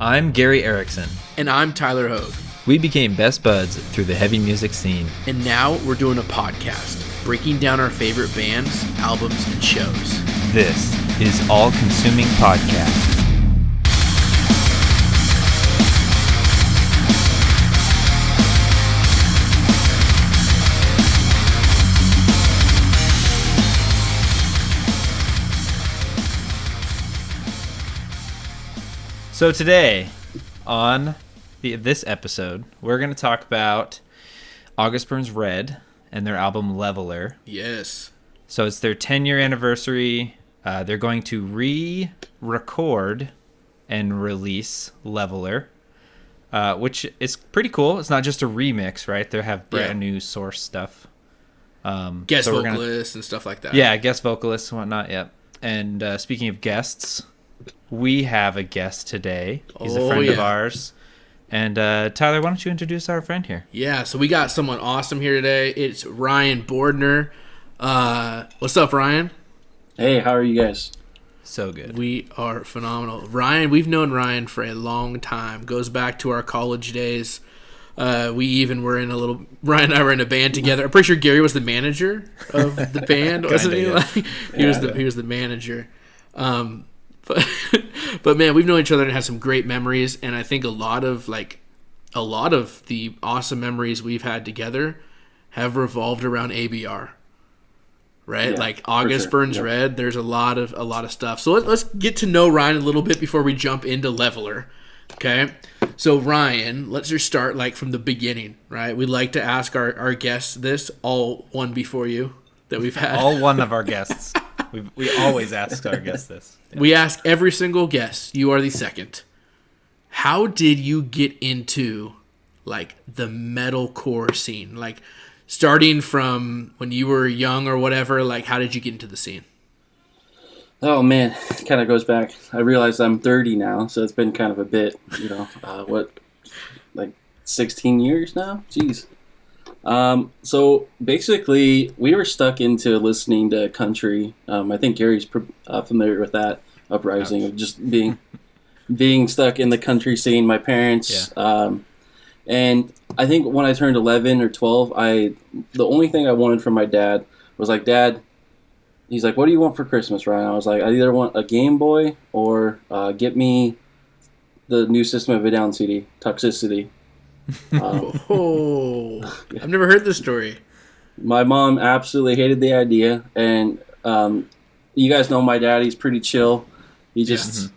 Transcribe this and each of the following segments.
I'm Gary Erickson. And I'm Tyler Hogue. We became best buds through the heavy music scene. And now we're doing a podcast, breaking down our favorite bands, albums, and shows. This is All Consuming Podcast. So today, on this episode, we're going to talk about August Burns Red and their album Leveler. Yes. So it's their 10-year anniversary. They're going to re-record and release Leveler, which is pretty cool. It's not just a remix, right? They have brand new source stuff. Guest vocalists and stuff like that. Yeah, guest vocalists and whatnot, yep. And speaking of guests, we have a guest today. He's a friend of ours. And Tyler, why don't you introduce our friend here? Yeah, so we got someone awesome here today. It's Ryan Bordner. What's up, Ryan? Hey, how are you guys? So good. We are phenomenal. Ryan, we've known Ryan for a long time. Goes back to our college days. We even were in Ryan and I were in a band together. I'm pretty sure Gary was the manager of the band, wasn't he? Yeah. He was the manager. But man, we've known each other and had some great memories, and I think a lot of the awesome memories we've had together have revolved around ABR. Right? Yeah, like August sure. Burns Red, there's a lot of stuff. So let's get to know Ryan a little bit before we jump into Leveler. Okay? So Ryan, let's just start like from the beginning, right? We like to ask our guests this, all one before you that we've had. All one of our guests. We always ask our guests this. Yeah. We ask every single guest. You are the second. How did you get into like the metalcore scene? Like starting from when you were young or whatever, like how did you get into the scene? Oh man, it kind of goes back. I realize I'm 30 now, so it's been kind of a bit, like 16 years now? Jeez. So basically, we were stuck into listening to country. I think Gary's familiar with that uprising of just being stuck in the country scene. My parents, and I think when I turned 11 or 12, the only thing I wanted from my dad was like, Dad, he's like, what do you want for Christmas, Ryan? I was like, I either want a Game Boy or get me the new System of a Down CD, Toxicity. I've never heard this story. My mom absolutely hated the idea, and you guys know my dad. He's pretty chill. He's just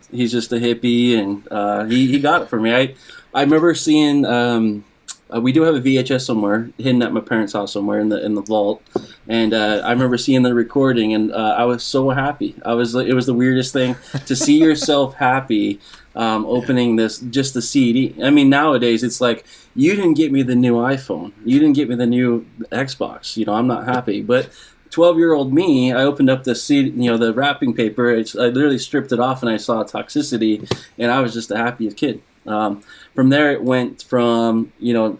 a hippie, and he got it for me. I remember seeing we do have a VHS somewhere hidden at my parents' house somewhere in the vault, and I remember seeing the recording, and I was so happy. It was the weirdest thing to see yourself happy. Opening just the CD. I mean, nowadays it's like, you didn't get me the new iPhone. You didn't get me the new Xbox. I'm not happy. But 12-year-old me, I opened up the CD, the wrapping paper. I literally stripped it off and I saw Toxicity, and I was just the happiest kid. From there, it went from,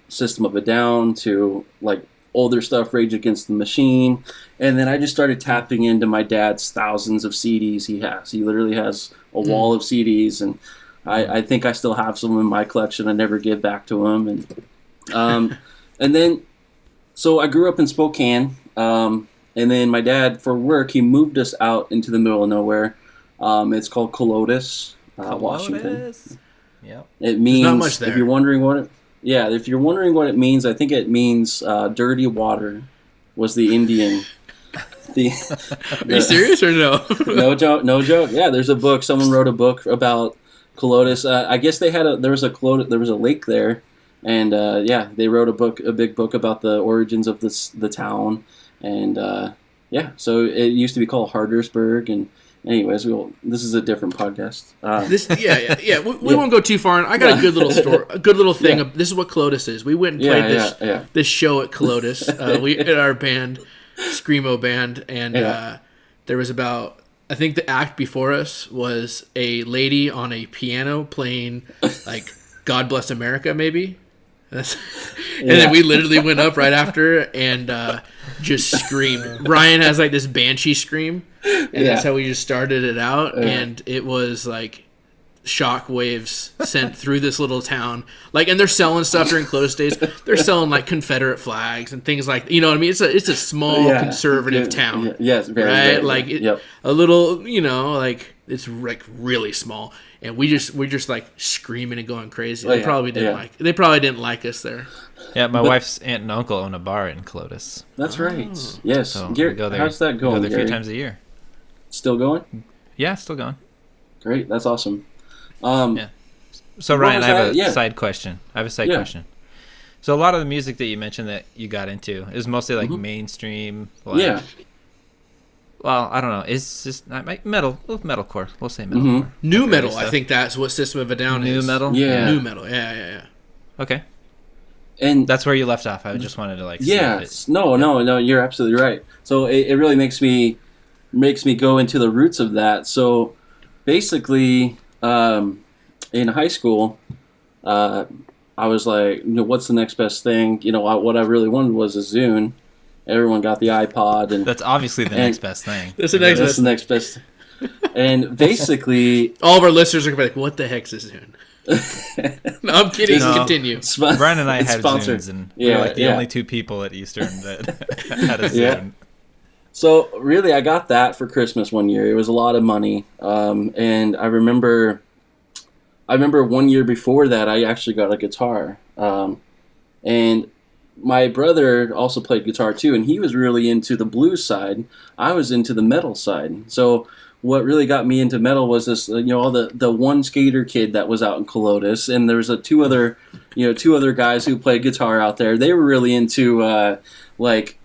System of a Down to like older stuff, Rage Against the Machine. And then I just started tapping into my dad's thousands of CDs he has. He literally has a wall of CDs, and I think I still have some in my collection. I never give back to him. And then, so I grew up in Spokane, and then my dad, for work, he moved us out into the middle of nowhere. It's called Kahlotus, Washington. Yep. It means, not much there. if you're wondering what it means, I think it means dirty water was the Indian. Are you serious or no? No joke. Yeah, there's a book. Someone wrote a book about Kahlotus. I guess there was a lake there, and they wrote a big book about the origins of the town, and so it used to be called Hardersburg. And anyways, this is a different podcast. We won't go too far. I got a good little story, a good little thing. This is what Kahlotus is. We went and played this show at Kahlotus. We in our band, Screamo band, and there was about, I think the act before us was a lady on a piano playing like God Bless America, maybe. And then we literally went up right after and just screamed. Ryan has like this banshee scream, and that's how we just started it out. And it was like shock waves sent through this little town. Like, and they're selling stuff during Clotus days. They're selling like Confederate flags and things like, you know what I mean? It's a small conservative town. Yeah. Yes, very, right? very, like a little, you know, like it's like really small. And we're just like screaming and going crazy. They probably didn't like us there. Yeah, my wife's aunt and uncle own a bar in Clotus. That's right. Yes. So Gary, go there, how's that going? Go there a Gary? few times a year. Still going? Yeah, still going. Great. That's awesome. Yeah. So Ryan, I have a side question. question. So a lot of the music that you mentioned that you got into is mostly like mainstream. Like, well, I don't know. It's just metalcore. We'll say metalcore. New metal. I think that's what System of a Down is. New metal. Yeah. New metal. Yeah. Okay. And that's where you left off. I just wanted to like. No. You're absolutely right. So it really makes me go into the roots of that. So basically, in high school, I was like, what's the next best thing? What I really wanted was a Zune. Everyone got the iPod, and that's obviously the next best thing. That's the next best. And basically, all of our listeners are gonna be like, "What the heck's a Zune?" No, I'm kidding. Continue. Brian and I had Zunes, and we were like the only two people at Eastern that had a Zune. Yeah. So really, I got that for Christmas one year. It was a lot of money, and I remember one year before that, I actually got a guitar, and my brother also played guitar too, and he was really into the blues side. I was into the metal side. So what really got me into metal was this, all the one skater kid that was out in Kahlotus, and there was two other guys who played guitar out there. They were really into like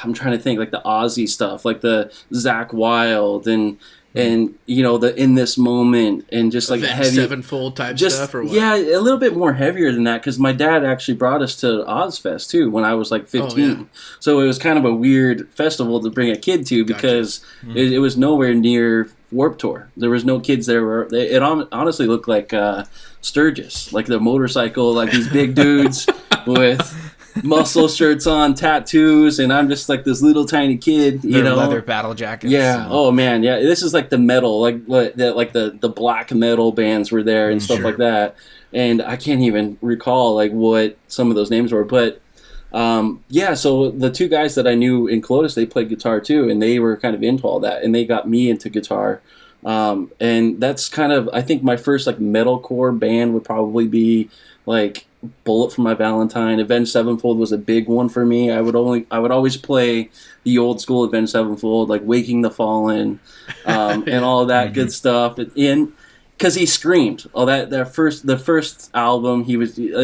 I'm trying to think, like the Ozzy stuff, like the Zakk Wylde and the In This Moment, and just like Avenged heavy Sevenfold type stuff, or what? Yeah, a little bit more heavier than that, because my dad actually brought us to Ozfest too when I was like 15. Oh, yeah. So it was kind of a weird festival to bring a kid to, because it was nowhere near Warped Tour. There was no kids there. It honestly looked like Sturgis, like the motorcycle, like these big dudes with muscle shirts on, tattoos, and I'm just like this little tiny kid, leather battle jackets. Yeah. Oh man. Yeah. This is like the metal, like the black metal bands were there and stuff like that. And I can't even recall like what some of those names were, but so the two guys that I knew in Kahlotus, they played guitar too, and they were kind of into all that, and they got me into guitar. And that's kind of, I think my first like metalcore band would probably be like Bullet for My Valentine. Avenged Sevenfold was a big one for me. I would always play the old school Avenged Sevenfold, like Waking the Fallen, and all of that good stuff. Because he screamed. The first album, it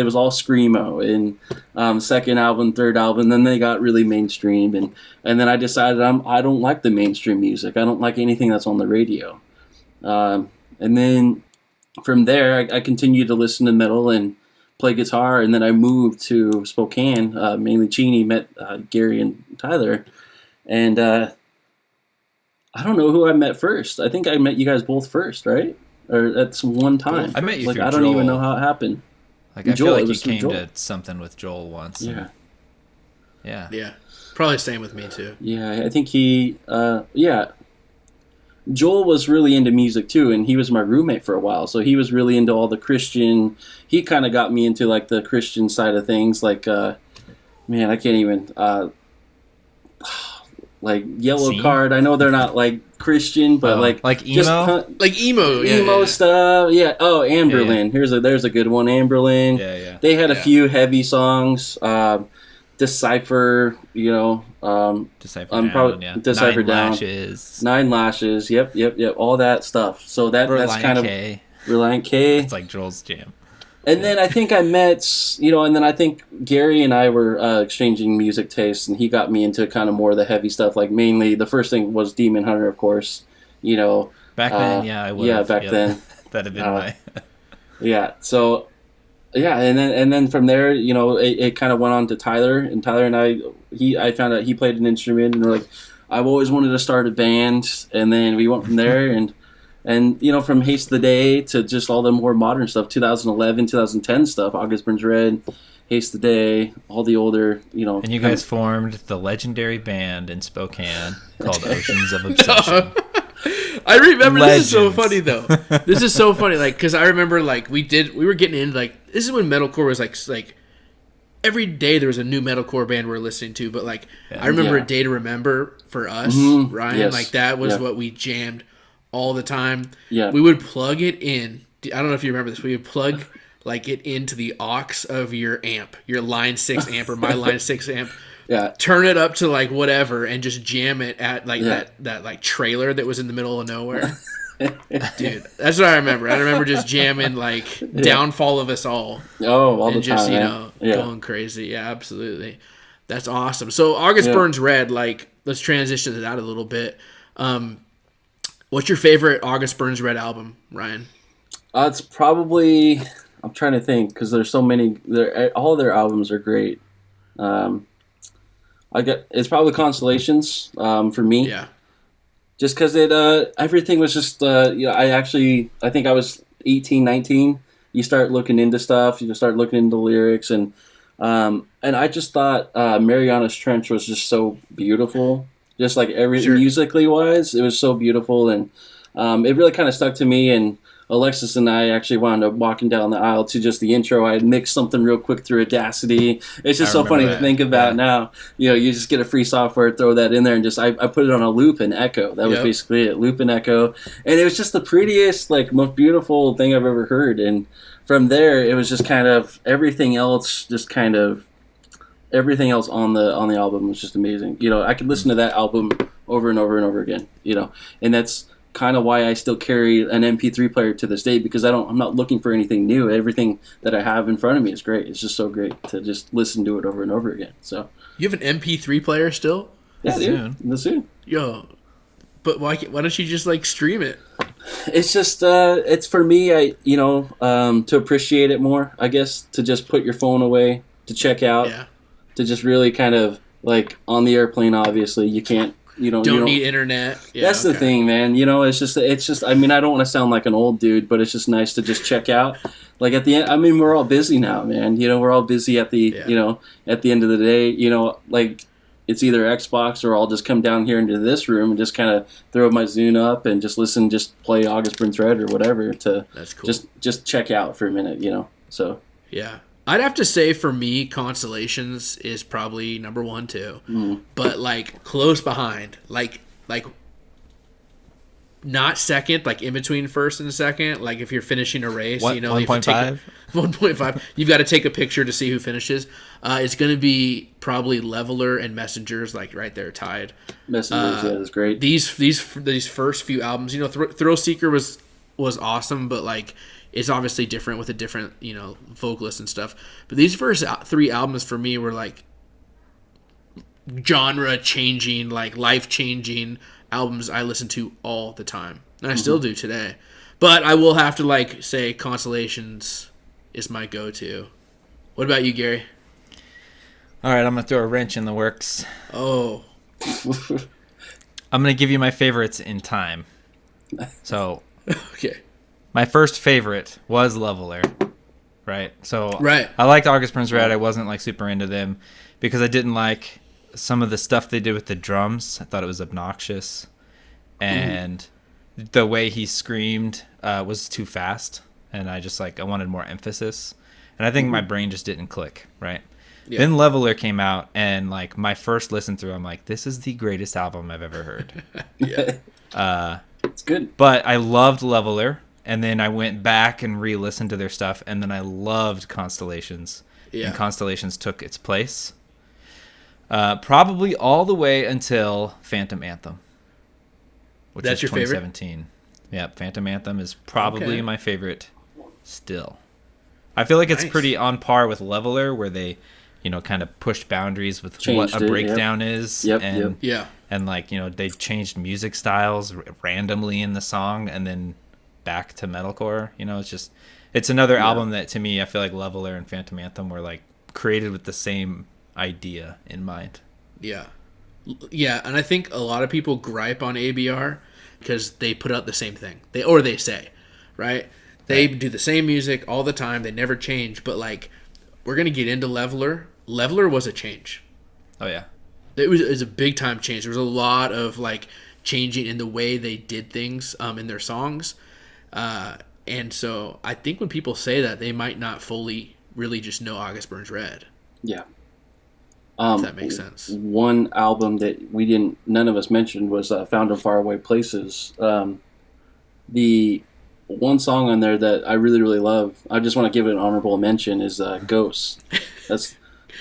was all screamo, and second album, third album, then they got really mainstream, and then I decided I don't like the mainstream music. I don't like anything that's on the radio. And then from there, I continued to listen to metal and play guitar, and then I moved to Spokane, mainly Cheney, met Gary and Tyler, and I don't know who I met first. I think I met you guys both first, right? Or at some one time. I met you through I don't Joel. even know how it happened. Like I feel like you came to something with Joel once. Yeah. Yeah. Probably same with me too. Yeah, I think Joel was really into music too, and he was my roommate for a while, so he was really into all the Christian. He kind of got me into like the Christian side of things, like I can't even like Yellow Card. I know they're not like Christian, but like emo, emo stuff. Yeah. Oh, Amberlin. Yeah. There's a good one. Amberlin. Yeah. They had a few heavy songs. Decipher, Decipher Down, Decipher Down. Nine Lashes, yep, all that stuff. So that's kind of Reliant K. It's like Joel's jam. And then I think I met, and then I think Gary and I were exchanging music tastes, and he got me into kind of more of the heavy stuff. Like mainly, the first thing was Demon Hunter, of course. Back then, I would. Yeah, back then. That'd have been my. Yeah. So. Yeah, and then from there, it kind of went on to Tyler, and Tyler and I found out he played an instrument, and we're like, I've always wanted to start a band, and then we went from there, and from Haste the Day to just all the more modern stuff, 2011, 2010 stuff, August Burns Red, Haste the Day, all the older, And you guys formed the legendary band in Spokane called Oceans of Obsession. I remember. Legends. This is so funny though. This is so funny, like, because I remember, like, we were getting into, like, this is when metalcore was like every day there was a new metalcore band we were listening to, but like I remember A Day to Remember for us, Ryan, like that was what we jammed all the time. Yeah, we would plug it in. I don't know if you remember this. We would plug like it into the aux of your amp, your Line 6 amp or my Line 6 amp. Yeah. Turn it up to like whatever and just jam it at like that like trailer that was in the middle of nowhere. Dude, that's what I remember. I remember just jamming like Downfall of Us All. Oh, all and the just, time. You know, going crazy. Yeah, absolutely. That's awesome. So August Burns Red, like, let's transition to that a little bit. What's your favorite August Burns Red album, Ryan? It's probably, I'm trying to think because there's so many. All their albums are great. It's probably Constellations for me. Yeah. Just because everything was just, I think I was 18, 19. You start looking into stuff. You start looking into lyrics. And I just thought Mariana's Trench was just so beautiful. Just like musically wise, it was so beautiful. And it really kind of stuck to me. And Alexis and I actually wound up walking down the aisle to just the intro. I had mixed something real quick through Audacity. It's just so funny to think about now. You know, you just get a free software, throw that in there, and just I put it on a loop and echo. That was basically it, loop and echo. And it was just the prettiest, like, most beautiful thing I've ever heard. And from there, it was just kind of everything else on the album was just amazing. You know, I could listen to that album over and over and over again, you know, and that's kind of why I still carry an MP3 player to this day, because I'm not looking for anything new. Everything that I have in front of me is great. It's just so great to just listen to it over and over again. So you have an MP3 player still? Yeah, dude. Soon. Yo, but why don't you just like stream it? It's just it's for me. To appreciate it more. I guess to just put your phone away, to check out, to just really kind of like on the airplane. Obviously, you can't. You don't need internet. Yeah, that's the thing, man. You know, it's just. I mean, I don't want to sound like an old dude, but it's just nice to just check out. Like at the end, I mean, we're all busy now, man. You know, we're all busy at the at the end of the day. You know, like it's either Xbox or I'll just come down here into this room and just kind of throw my Zune up and just play August Burns Red or whatever to that's cool. just check out for a minute. You know, so yeah. I'd have to say for me, Constellations is probably number 1 too, but like close behind, like not second, like in between first and second. Like if you're finishing a race, 1.5, 1.5, you've got to take a picture to see who finishes. It's going to be probably Leveler and Messengers, like right there tied. Messengers, that's great. These first few albums, you know, Thrill Seeker was awesome, but like. It's obviously different with a different, vocalist and stuff. But these first 3 albums for me were like genre-changing, like life-changing albums I listen to all the time. And I still do today. But I will have to like say Constellations is my go-to. What about you, Gary? All right, I'm going to throw a wrench in the works. Oh. I'm going to give you my favorites in time. So. Okay. My first favorite was Leveler, right? So right. I liked August Burns Red. I wasn't like super into them because I didn't like some of the stuff they did with the drums. I thought it was obnoxious, and the way he screamed was too fast, and I wanted more emphasis, and I think my brain just didn't click, right? Yeah. Then Leveler came out, and like my first listen through, I'm like, this is the greatest album I've ever heard. Yeah, it's good. But I loved Leveler. And then I went back and re-listened to their stuff, and then I loved Constellations. Yeah. And Constellations took its place. Probably all the way until Phantom Anthem. Which That's is your 2017. Favorite? Yeah, Phantom Anthem is probably my favorite still. I feel like it's pretty on par with Leveler, where they, kind of pushed boundaries with what a breakdown is. And like, they changed music styles randomly in the song, and then back to metalcore. It's another album that to me I feel like Leveler and Phantom Anthem were like created with the same idea in mind. Yeah, and I think a lot of people gripe on ABR because they put out the same thing. They say, right? They do the same music all the time. They never change. But like, we're gonna get into Leveler. Leveler was a change. Oh yeah, it was a big time change. There was a lot of like changing in the way they did things in their songs. And so I think when people say that, they might not fully really just know August Burns Red. Yeah. If that makes sense. One album that none of us mentioned was Found in Faraway Places. The one song on there that I really, really love, I just want to give it an honorable mention, is Ghosts. That's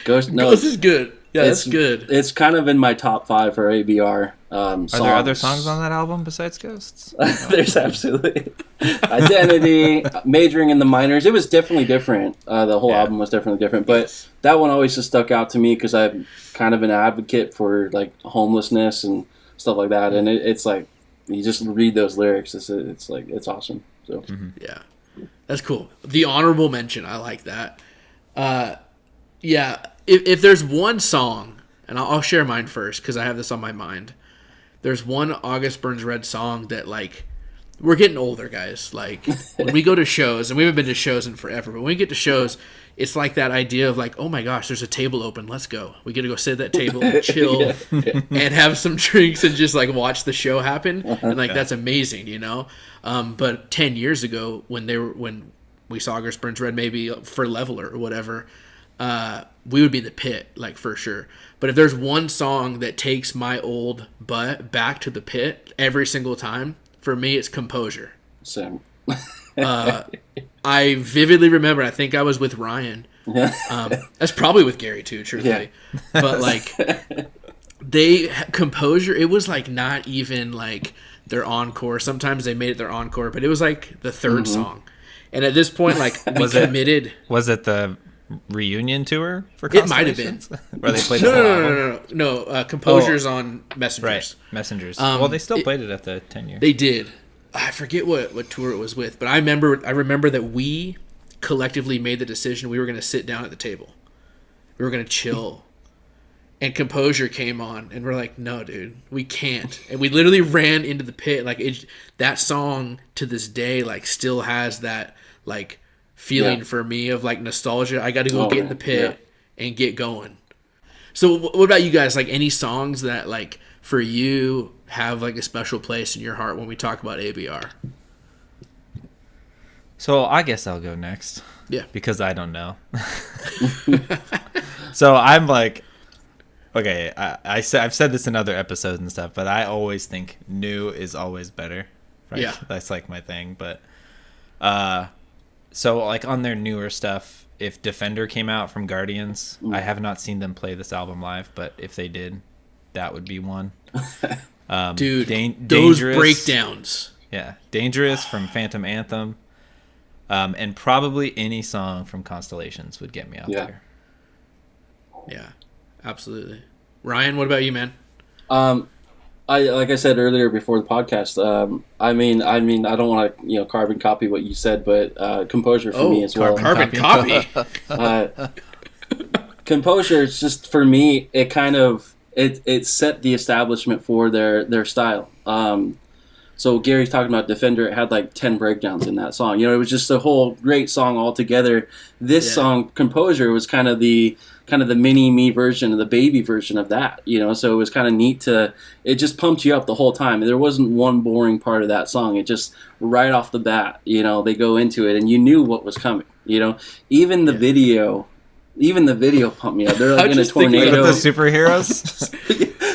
Ghost. No, Ghosts is good. Yeah, that's good. It's kind of in my top 5 for ABR. Are there other songs on that album besides Ghosts? There's absolutely Identity, Majoring in the Minors. It was definitely different. The whole album was definitely different, but that one always just stuck out to me because I'm kind of an advocate for like homelessness and stuff like that, and it's like you just read those lyrics. It's like it's awesome. So yeah, that's cool. The honorable mention, I like that. Yeah, if there's one song, and I'll share mine first because I have this on my mind. There's one August Burns Red song that, like, we're getting older, guys. Like, when we go to shows, and we haven't been to shows in forever, but when we get to shows, it's like that idea of, like, oh my gosh, there's a table open. Let's go. We get to go sit at that table and chill and have some drinks and just, like, watch the show happen. And, like, that's amazing, you know? But 10 years ago, when we saw August Burns Red, maybe for Leveler or whatever, we would be in the pit, like, for sure. But if there's one song that takes my old butt back to the pit every single time, for me, it's Composure. Same. I vividly remember, I think I was with Ryan. That's probably with Gary, too, truthfully. Yeah. But, like, Composure, it was, like, not even, like, their encore. Sometimes they made it their encore, but it was, like, the third song. And at this point, like, was it the reunion tour for Constellations? It might have been. Where they played the whole album? No. Composure's on Messengers. Right, Messengers. Well, they still played it at the 10-year. They did. I forget what tour it was with, but I remember that we collectively made the decision we were going to sit down at the table. We were going to chill. And Composure came on, and we're like, no, dude, we can't. And we literally ran into the pit. Like, that song to this day, like, still has that, like, feeling for me of, like, nostalgia. I got to go get in the pit and get going. So what about you guys? Like, any songs that, like, for you have, like, a special place in your heart when we talk about ABR? So I guess I'll go next. Yeah. Because I don't know. So I'm like, okay, I've said this in other episodes and stuff, but I always think new is always better. Right? Yeah. That's, like, my thing. But so, like, on their newer stuff, if Defender came out from Guardians, I have not seen them play this album live, but if they did, that would be one. Dude, those Dangerous, breakdowns. Yeah, Dangerous from Phantom Anthem, and probably any song from Constellations would get me out there. Yeah, absolutely. Ryan, what about you, man? Like I said earlier before the podcast, I mean, I don't want to carbon copy what you said, but Composure for me as well. Carbon copy. Composure is just, for me, it kind of it set the establishment for their style. So Gary's talking about Defender. It had like 10 breakdowns in that song. It was just a whole great song altogether. This song, Composure, was kind of the mini me version of the baby version of that. So it was kind of neat it just pumped you up the whole time. There wasn't one boring part of that song. It just right off the bat, they go into it and you knew what was coming. Even the video pumped me up. They're like in a tornado. With the superheroes.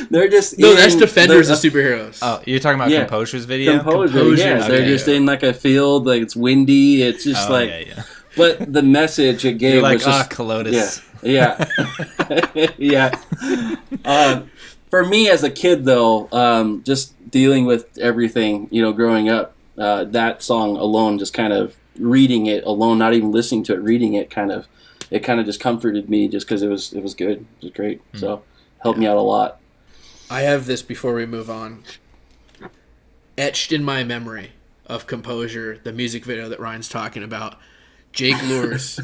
They're just that's Defenders of superheroes. Oh, you're talking about Composure's video? Composure, yeah. They're just in like a field, like it's windy. It's just But the message it gave was just Kahlotus. Yeah. Yeah. For me as a kid though, just dealing with everything, growing up, that song alone, just kind of reading it alone, not even listening to it, reading it kind of just comforted me just because it was good. It was great. So helped me out a lot. I have this before we move on. Etched in my memory of Composure, the music video that Ryan's talking about, Jake Lures,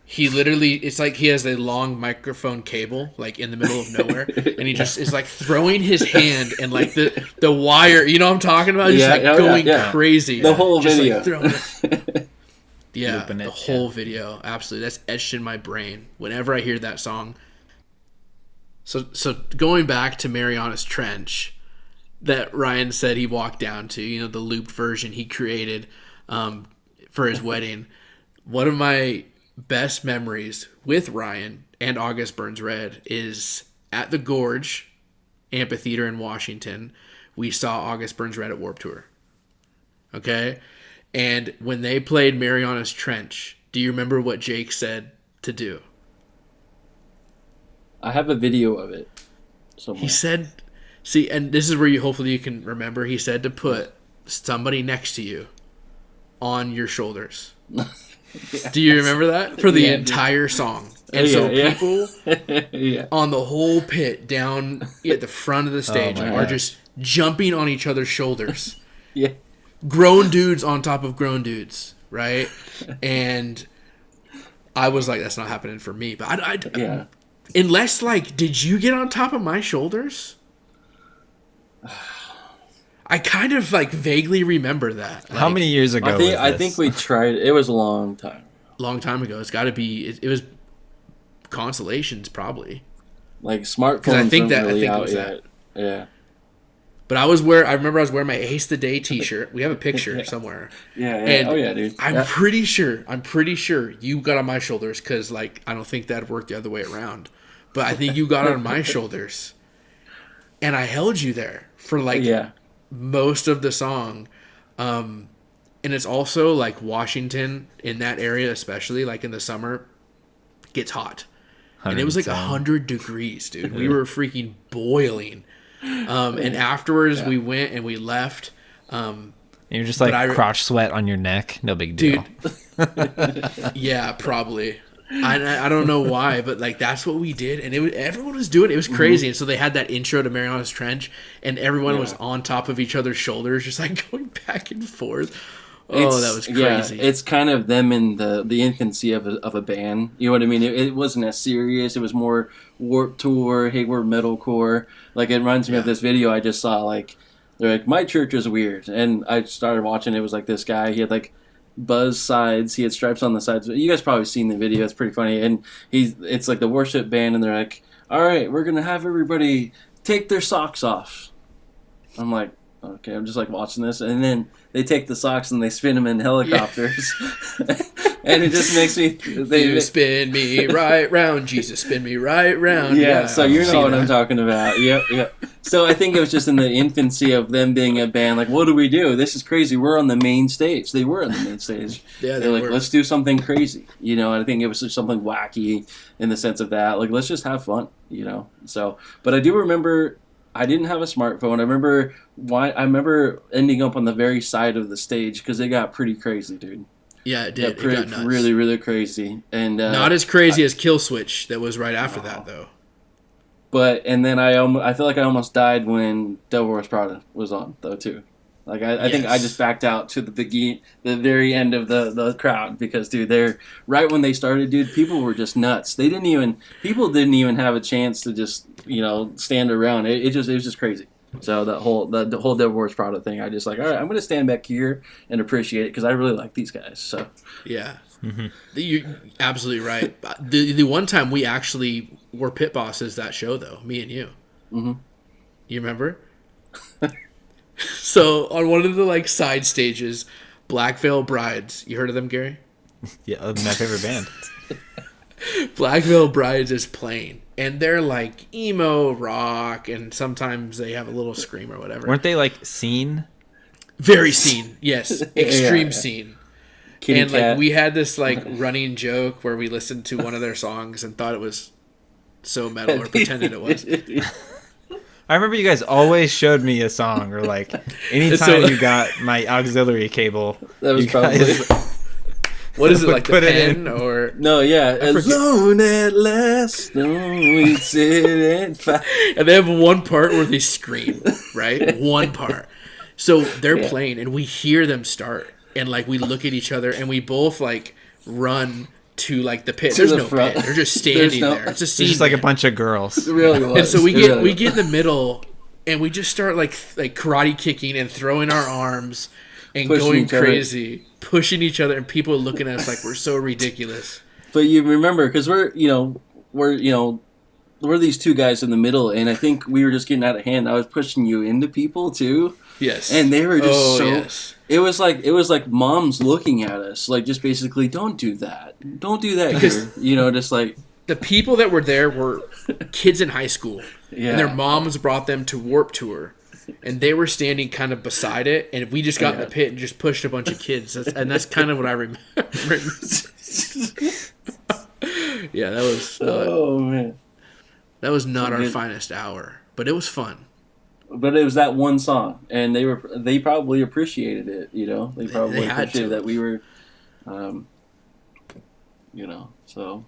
he literally, it's like he has a long microphone cable, like in the middle of nowhere, and he just is like throwing his hand and like the wire, you know what I'm talking about? Just going crazy. The whole video. Yeah, the whole video. Absolutely. That's etched in my brain whenever I hear that song. So going back to Mariana's Trench, that Ryan said he walked down to, the looped version he created for his wedding. One of my best memories with Ryan and August Burns Red is at the Gorge Amphitheater in Washington. We saw August Burns Red at Warped Tour. Okay? And when they played Mariana's Trench, do you remember what Jake said to do? I have a video of it somewhere. He said, and this is where hopefully you can remember, he said to put somebody next to you on your shoulders. Yeah, do you remember that? For the entire song. And people on the whole pit down at the front of the stage are just jumping on each other's shoulders. Yeah. Grown dudes on top of grown dudes, right? And I was like, that's not happening for me. But I unless, did you get on top of my shoulders? I kind of vaguely remember that. How many years ago? I think we tried. It was a long time. Long time ago. It's got to be. It was Constellations, probably. Smartphones. I think it was yet. that. Yeah. But I remember I was wearing my Ace the Day T-shirt. We have a picture somewhere. Yeah. And dude. I'm pretty sure you got on my shoulders because I don't think that worked the other way around. But I think you got on my shoulders, and I held you there for most of the song. And it's also Washington in that area, especially in the summer, gets hot. And it was 100 degrees, dude. We were freaking boiling. And afterwards we went and we left. And you're just crotch sweat on your neck. No big deal. Dude. Yeah, probably. I don't know why, but that's what we did, and everyone was doing it. It was crazy. And so they had that intro to Mariana's Trench, and everyone was on top of each other's shoulders, just going back and forth. Oh, that was crazy. Yeah, it's kind of them in the infancy of a band. You know what I mean? It wasn't as serious. It was more Warped Tour, hey, we're metalcore. It reminds me of this video I just saw. They're like, my church is weird, and I started watching. It was this guy. He had buzz sides. He had stripes on the sides. You guys probably seen the video. It's pretty funny. And it's the worship band, and they're like, all right, we're gonna have everybody take their socks off. I'm like, okay, I'm just watching this, and then they take the socks and they spin them in helicopters, and it just makes me. You spin me right round, Jesus, spin me right round. Yeah, so you know what I'm talking about. Yep. So I think it was just in the infancy of them being a band. What do we do? This is crazy. We're on the main stage. They were on the main stage. Yeah, they're let's do something crazy. And I think it was just something wacky in the sense of that. Let's just have fun. So, but I do remember. I didn't have a smartphone. I remember ending up on the very side of the stage because it got pretty crazy, dude. Yeah, it did. It got nuts. Really, really crazy. And not as crazy as Kill Switch that was right after that, though. But and then I feel like I almost died when Devil Wears Prada was on, though, too. I think I just backed out to the very end of the crowd because, dude, they're right when they started, dude. People were just nuts. People didn't even have a chance to just stand around. It was just crazy. So the whole Devil Wears Prada thing, I just all right, I'm gonna stand back here and appreciate it because I really like these guys. So yeah, you're absolutely right. The one time we actually were pit bosses that show though, me and you. Mm-hmm. You remember? So on one of the side stages, Black Veil Brides. You heard of them, Gary? Yeah, my favorite band. Black Veil Brides is playing, and they're emo rock, and sometimes they have a little scream or whatever. Weren't they scene? Very scene, yes, extreme scene. Kitty and cat. We had this running joke where we listened to one of their songs and thought it was so metal or pretended it was. I remember you guys always showed me a song, or anytime you got my auxiliary cable. That was probably. What is it, the pen or? No, yeah. Alone at last, we sit and fight. And they have one part where they scream, right? One part. So they're playing, and we hear them start, and we look at each other, and we both run to the pit. There's no pit. They're just standing there. It's a scene. It's just a bunch of girls. It really was. And so we get in the middle, and we just start karate kicking and throwing our arms and going crazy, pushing each other, and people looking at us like we're so ridiculous. But you remember, because we're we're these two guys in the middle, and I think we were just getting out of hand. I was pushing you into people too. Yes. And they were just Yes. It was like moms looking at us, like just basically, don't do that here. You know, just like the people that were there were kids in high school, and their moms brought them to Warped Tour, and they were standing kind of beside it, and we just got in the pit and just pushed a bunch of kids, and that's kind of what I remember. Yeah, that was. Oh man, that was not our finest hour, but it was fun. But it was that one song, and they probably appreciated it. You know, they probably appreciated that we were, you know, so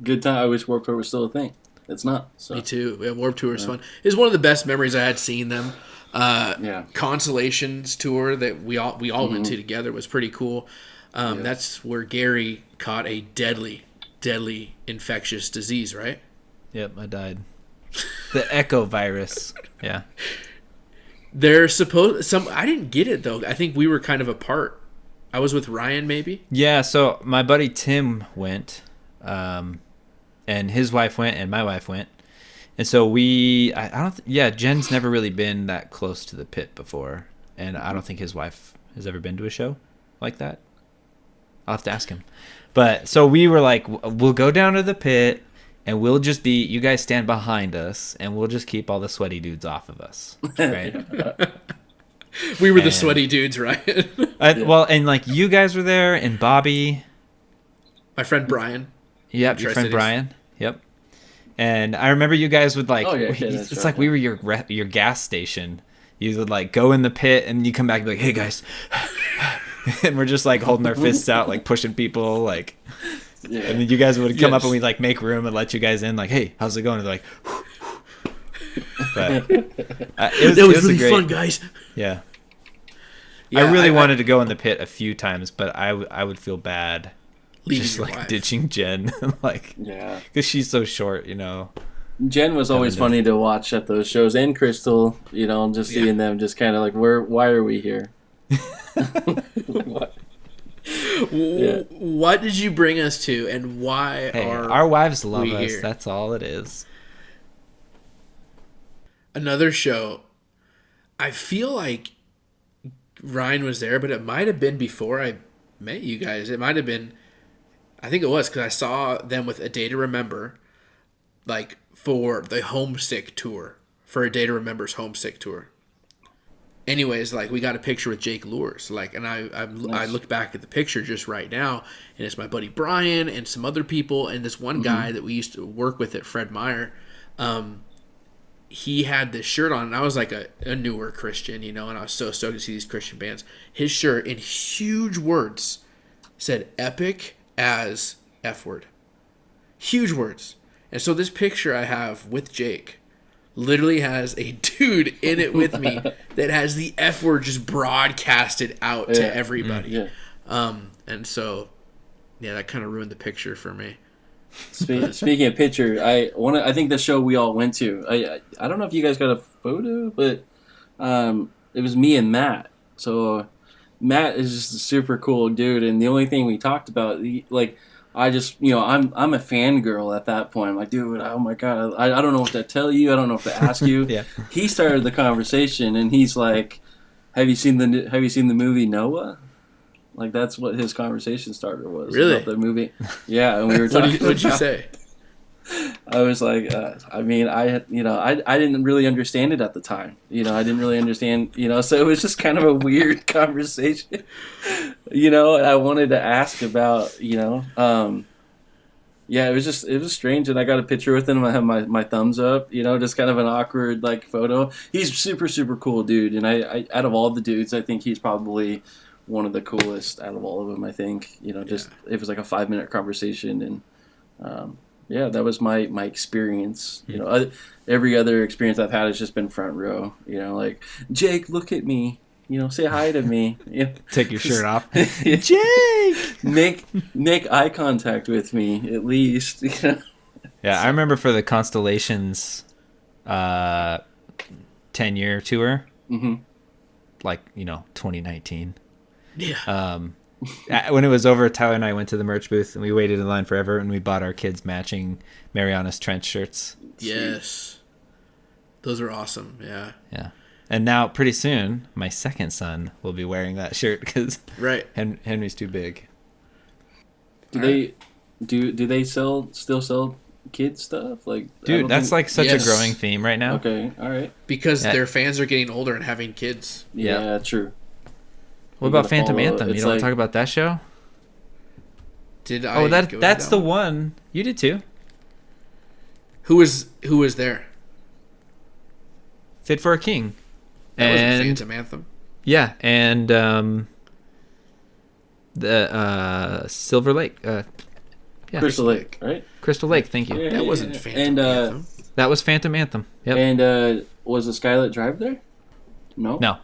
good time. I wish Warped Tour was still a thing. It's not. So. Me too. Yeah, Warped Tour is fun. It's one of the best memories I had seeing them. Consolations tour that we all went to together was pretty cool. That's where Gary caught a deadly infectious disease, right? Yep, I died. The Echo virus. Yeah. They're supposed I didn't get it though. I think we were kind of apart. I was with Ryan maybe. Yeah, so my buddy Tim went, and his wife went, and my wife went, and so Jen's never really been that close to the pit before, and I don't think his wife has ever been to a show like that. I'll have to ask him. But so we were like, we'll go down to the pit, and we'll just be, you guys stand behind us, and we'll just keep all the sweaty dudes off of us, right? We were the sweaty dudes, right? Well, and like you guys were there, and Bobby. My friend Brian. Yep, your friend Brian. Yep. And I remember you guys would like, it's like we were your gas station. You would like go in the pit, and you come back and be like, hey guys. And we're just like holding our fists out, like pushing people, like. Yeah. And then you guys would come up and we'd like make room and let you guys in, like, hey, how's it going? And they're like, but it was really fun, guys. Yeah. I really wanted to go in the pit a few times, but I would feel bad just like wife. Ditching Jen, like, because she's so short, you know. Jen was always funny to watch at those shows, and Crystal, you know, just seeing them, just kind of like, why are we here? What did you bring us to, and why are our wives love us? Here? That's all it is. Another show. I feel like Ryan was there, but it might have been before I met you guys. It might have been. I think it was because I saw them with A Day to Remember, like for the Homesick tour, for A Day to Remember's Homesick tour. Anyways, like we got a picture with Jake Lures, like, and I looked back at the picture just right now, and it's my buddy Brian and some other people, and this one guy that we used to work with at Fred Meyer. He had this shirt on, and I was like a newer Christian, you know, and I was so stoked to see these Christian bands. His shirt in huge words said "Epic as F word," huge words, and so this picture I have with Jake literally has a dude in it with me that has the F word just broadcasted out to everybody. And so, that kind of ruined the picture for me. Speaking of picture, I think the show we all went to, I don't know if you guys got a photo, but it was me and Matt. So Matt is just a super cool dude, and the only thing we talked about, like, I just, you know, I'm a fangirl at that point. I'm like, dude, oh my God, I don't know what to tell you. I don't know what to ask you. He started the conversation, and he's like, have you seen the movie Noah? Like, that's what his conversation starter was. Really? About the movie. Yeah, and we were talking. What'd you say? I was like, I mean, I didn't really understand it at the time. You know, I didn't really understand, you know, so it was just kind of a weird conversation. You know, I wanted to ask about, you know, it was strange. And I got a picture with him. I have my thumbs up, you know, just kind of an awkward, like, photo. He's super, super cool dude. And I out of all the dudes, I think he's probably one of the coolest out of all of them, I think. You know, just, it was like a 5-minute conversation, and, that was my experience. You know, every other experience I've had has just been front row. You know, like, Jake, look at me. You know, say hi to me. You know, take your shirt off. Jake, make eye contact with me at least. You know? Yeah, I remember for the Constellations 10-year tour, like, you know, 2019. Yeah. when it was over, Tyler and I went to the merch booth and we waited in line forever and we bought our kids matching Marianas Trench shirts. Yes. Those are awesome. Yeah. Yeah. And now pretty soon my second son will be wearing that shirt because Henry's too big. Do they still sell kid stuff? Like, dude, that's like such a growing theme right now. Okay. All right. Because their fans are getting older and having kids. Yeah, true. What about Phantom Anthem? You don't want to talk about that show? That's the one. You did too. Who was there? Fit for a King. That wasn't Phantom Anthem. Yeah, and the Silver Lake. Crystal Lake, right? Crystal Lake, thank you. Yeah, that wasn't Phantom Anthem. That was Phantom Anthem. Yep. And was the Skylit Drive there? No.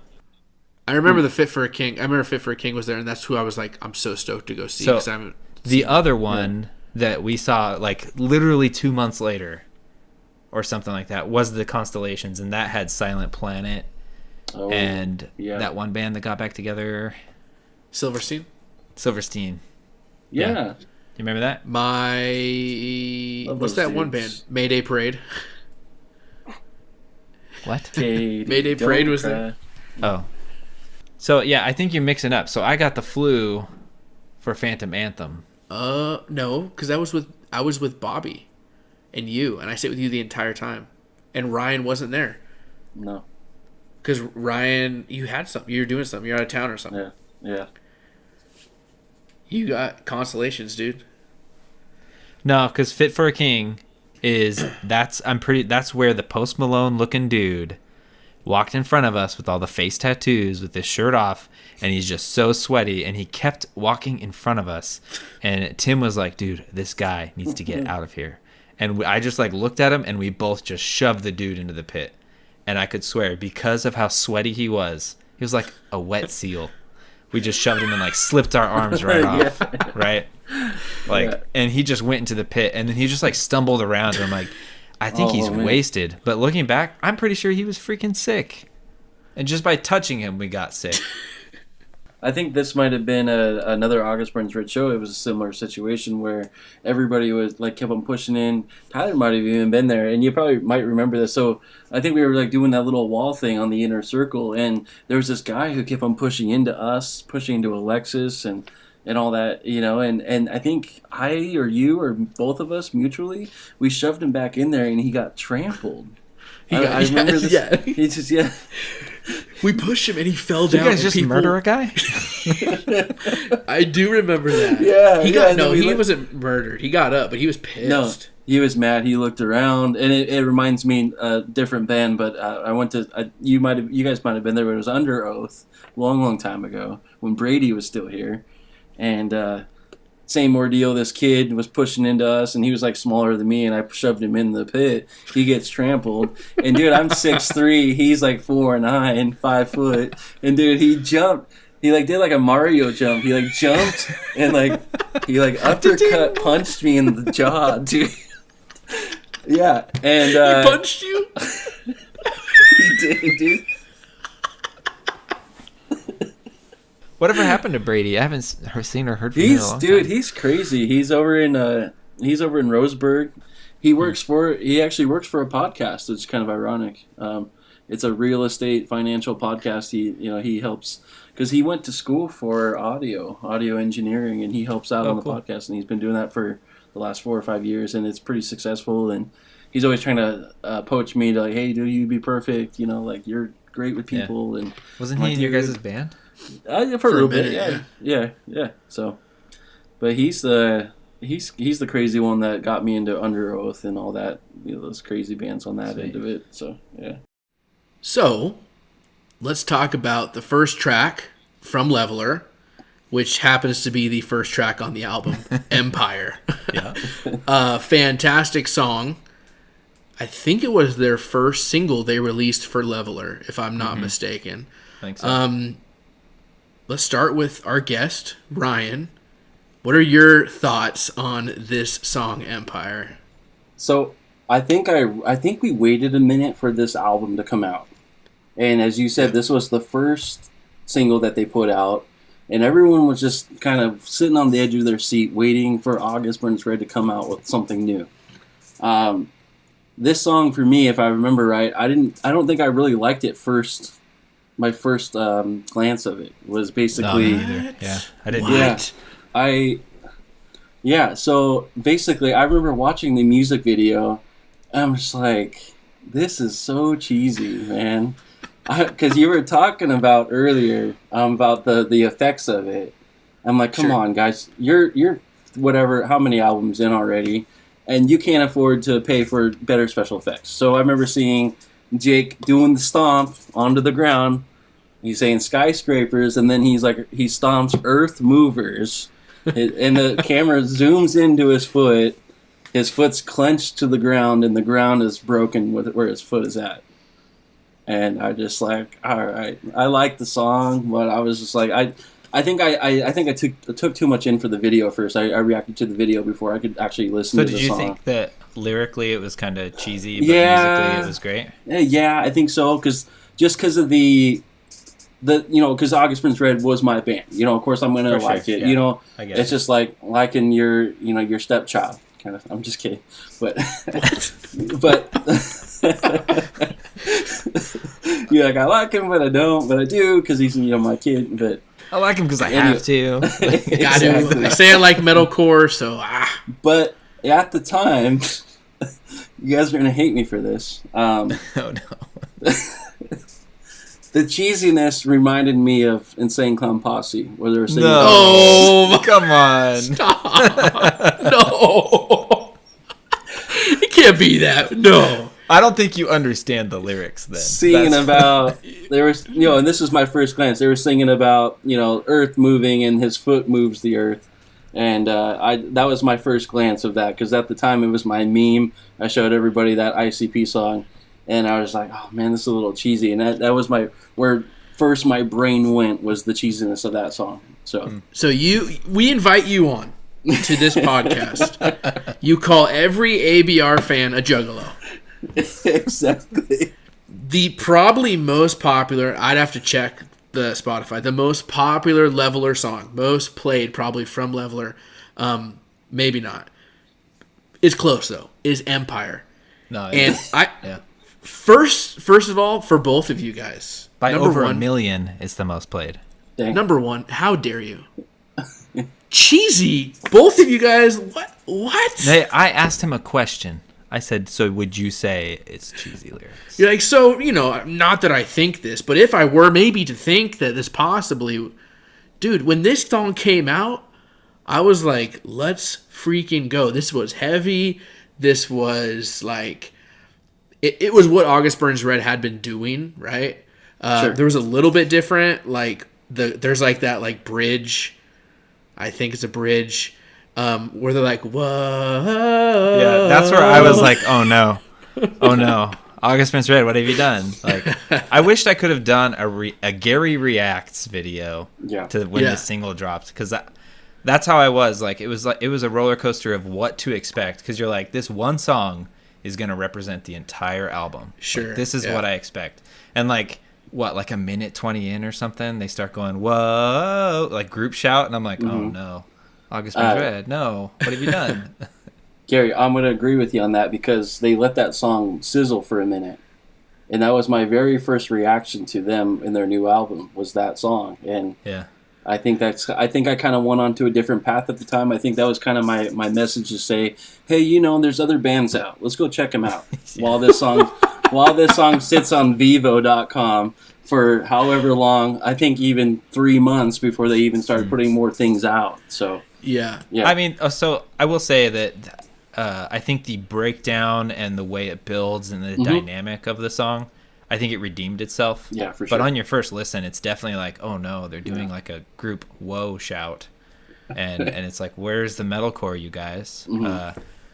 I remember the Fit for a King. I remember Fit for a King was there, and that's who I was like, I'm so stoked to go see. So the other one that we saw like literally 2 months later or something like that was the Constellations, and that had Silent Planet and that one band that got back together. Silverstein. Yeah. You remember that? What's that one band? Mayday Parade. What? Mayday Parade was there. Oh. So, yeah, I think you're mixing up. So, I got the flu for Phantom Anthem. No, because I was with Bobby and you, and I stayed with you the entire time. And Ryan wasn't there. No. Because Ryan, you had something. You were doing something. You're out of town or something. Yeah. You got Constellations, dude. No, because Fit for a King that's where the Post Malone looking dude walked in front of us with all the face tattoos with his shirt off, and he's just so sweaty, and he kept walking in front of us, and Tim was like, dude, this guy needs to get out of here. And I just like looked at him, and we both just shoved the dude into the pit. And I could swear, because of how sweaty he was like a wet seal. We just shoved him and like slipped our arms right off, right? Like, and he just went into the pit, and then he just like stumbled around, and I'm like, I think he's wasted. But looking back, I'm pretty sure he was freaking sick. And just by touching him, we got sick. I think this might have been another August Burns Red show. It was a similar situation where everybody was like kept on pushing in. Tyler might have even been there, and you probably might remember this. So I think we were like doing that little wall thing on the inner circle, and there was this guy who kept on pushing into us, pushing into Alexis, and all that, you know. And I think I or you or both of us mutually, we shoved him back in there, and he got trampled. I remember this. Yeah. He just We pushed him and he fell down. You guys just murder a guy? I do remember that. Yeah. He wasn't murdered. He got up, but he was pissed. No, he was mad. He looked around, and it reminds me different band. But I went to you guys might have been there, but it was Under Oath, long time ago when Brady was still here, and same ordeal. This kid was pushing into us, and he was like smaller than me, and I shoved him in the pit. He gets trampled, and dude, I'm 6'3", he's like 4'9", 5 foot, and dude, he jumped. He like did like a Mario jump. He like jumped and like he like uppercut punched me in the jaw, dude. Yeah, and he punched you. He did, dude. Whatever happened to Brady? I haven't seen or heard from him in a long time. He's crazy. He's over in Roseburg. He actually works for a podcast. It's kind of ironic. It's a real estate financial podcast. He helps because he went to school for audio engineering, and he helps out on the podcast, and he's been doing that for the last 4 or 5 years, and it's pretty successful. And he's always trying to poach me to like, hey, dude, you'd be perfect. You know, like you're great with people. Yeah. And wasn't he in your guys' band? For a little bit, yeah. So, but he's the crazy one that got me into Under Oath and all that. You know, those crazy bands on that end of it. So, yeah. So, let's talk about the first track from Leveler, which happens to be the first track on the album, Empire. Yeah. Fantastic song. I think it was their first single they released for Leveler, if I'm not mistaken. I think so. Let's start with our guest, Ryan. What are your thoughts on this song, Empire? So I think we waited a minute for this album to come out. And as you said, this was the first single that they put out. and everyone was just kind of sitting on the edge of their seat, waiting for August Burns Red to come out with something new. This song for me, if I remember right, I don't think I really liked it first. My first glance of it was basically, yeah, I didn't. So basically, I remember watching the music video, and I'm just like, this is so cheesy, man. Because you were talking about earlier about the effects of it. I'm like, come on, guys, you're whatever, how many albums in already, and you can't afford to pay for better special effects. So I remember seeing Jake doing the stomp onto the ground. He's saying skyscrapers, and then he stomps earth movers, and the camera zooms into his foot. His foot's clenched to the ground, and the ground is broken with where his foot is at. And I just like, all right, I like the song, but I was just like, I think I took too much in for the video first. I reacted to the video before I could actually listen to the song. So did you think that lyrically it was kind of cheesy, but musically it was great? Yeah, I think so, because of because August Burns Red was my band. Of course I'm gonna like it. Yeah. It's just like liking your stepchild kind of. I'm just kidding, but you're like, I like him, but I don't, but I do because he's my kid. But I like him because I have to. Exactly. I say I like metalcore, so But at the time, you guys are gonna hate me for this. Oh no. The cheesiness reminded me of Insane Clown Posse, where they were singing. No, come on. Stop. No. It can't be that. No. I don't think you understand the lyrics then. Singing about, there was, and this was my first glance, they were singing about, earth moving and his foot moves the earth. And that was my first glance of that, because at the time it was my meme. I showed everybody that ICP song. And I was like, oh man, this is a little cheesy. And that was where first my brain went, was the cheesiness of that song. So we invite you on to this podcast. You call every ABR fan a juggalo. Exactly. The probably most popular, I'd have to check the Spotify, the most popular Leveler song, most played probably from Leveler, maybe not. It's close though, is Empire. No, and First of all, for both of you guys, by over 1 million, it's the most played. Dang. Number one, how dare you? Cheesy, both of you guys. What? Hey, I asked him a question. I said, "So would you say it's cheesy lyrics?" You're like, so not that I think this, but if I were maybe to think that this possibly, dude, when this song came out, I was like, let's freaking go. This was heavy. This was like. It was what August Burns Red had been doing, right? Sure. There was a little bit different, like there's like that like bridge, I think it's a bridge, where they're like, whoa. Yeah, that's where I was like, oh no, August Burns Red, what have you done? Like, I wished I could have done a Gary Reacts video to when the single dropped, because that's how I was. Like it was a roller coaster of what to expect, because you're like, this one song is going to represent the entire album. Sure. Like, this is what I expect. And like a minute 20 in or something, they start going, whoa, like group shout. And I'm like, oh no, August Burns Red, no, what have you done? Gary, I'm going to agree with you on that, because they let that song sizzle for a minute. And that was my very first reaction to them in their new album, was that song. And I think I kind of went on to a different path at the time. I think that was kind of my message to say, hey, there's other bands out. Let's go check them out. While this song sits on Vivo.com for however long, I think even 3 months before they even started putting more things out. So yeah. I mean, so I will say that I think the breakdown and the way it builds and the dynamic of the song, I think it redeemed itself. Yeah, for sure. But on your first listen, it's definitely like, oh no, they're doing like a group whoa shout. And it's like, where's the metalcore, you guys?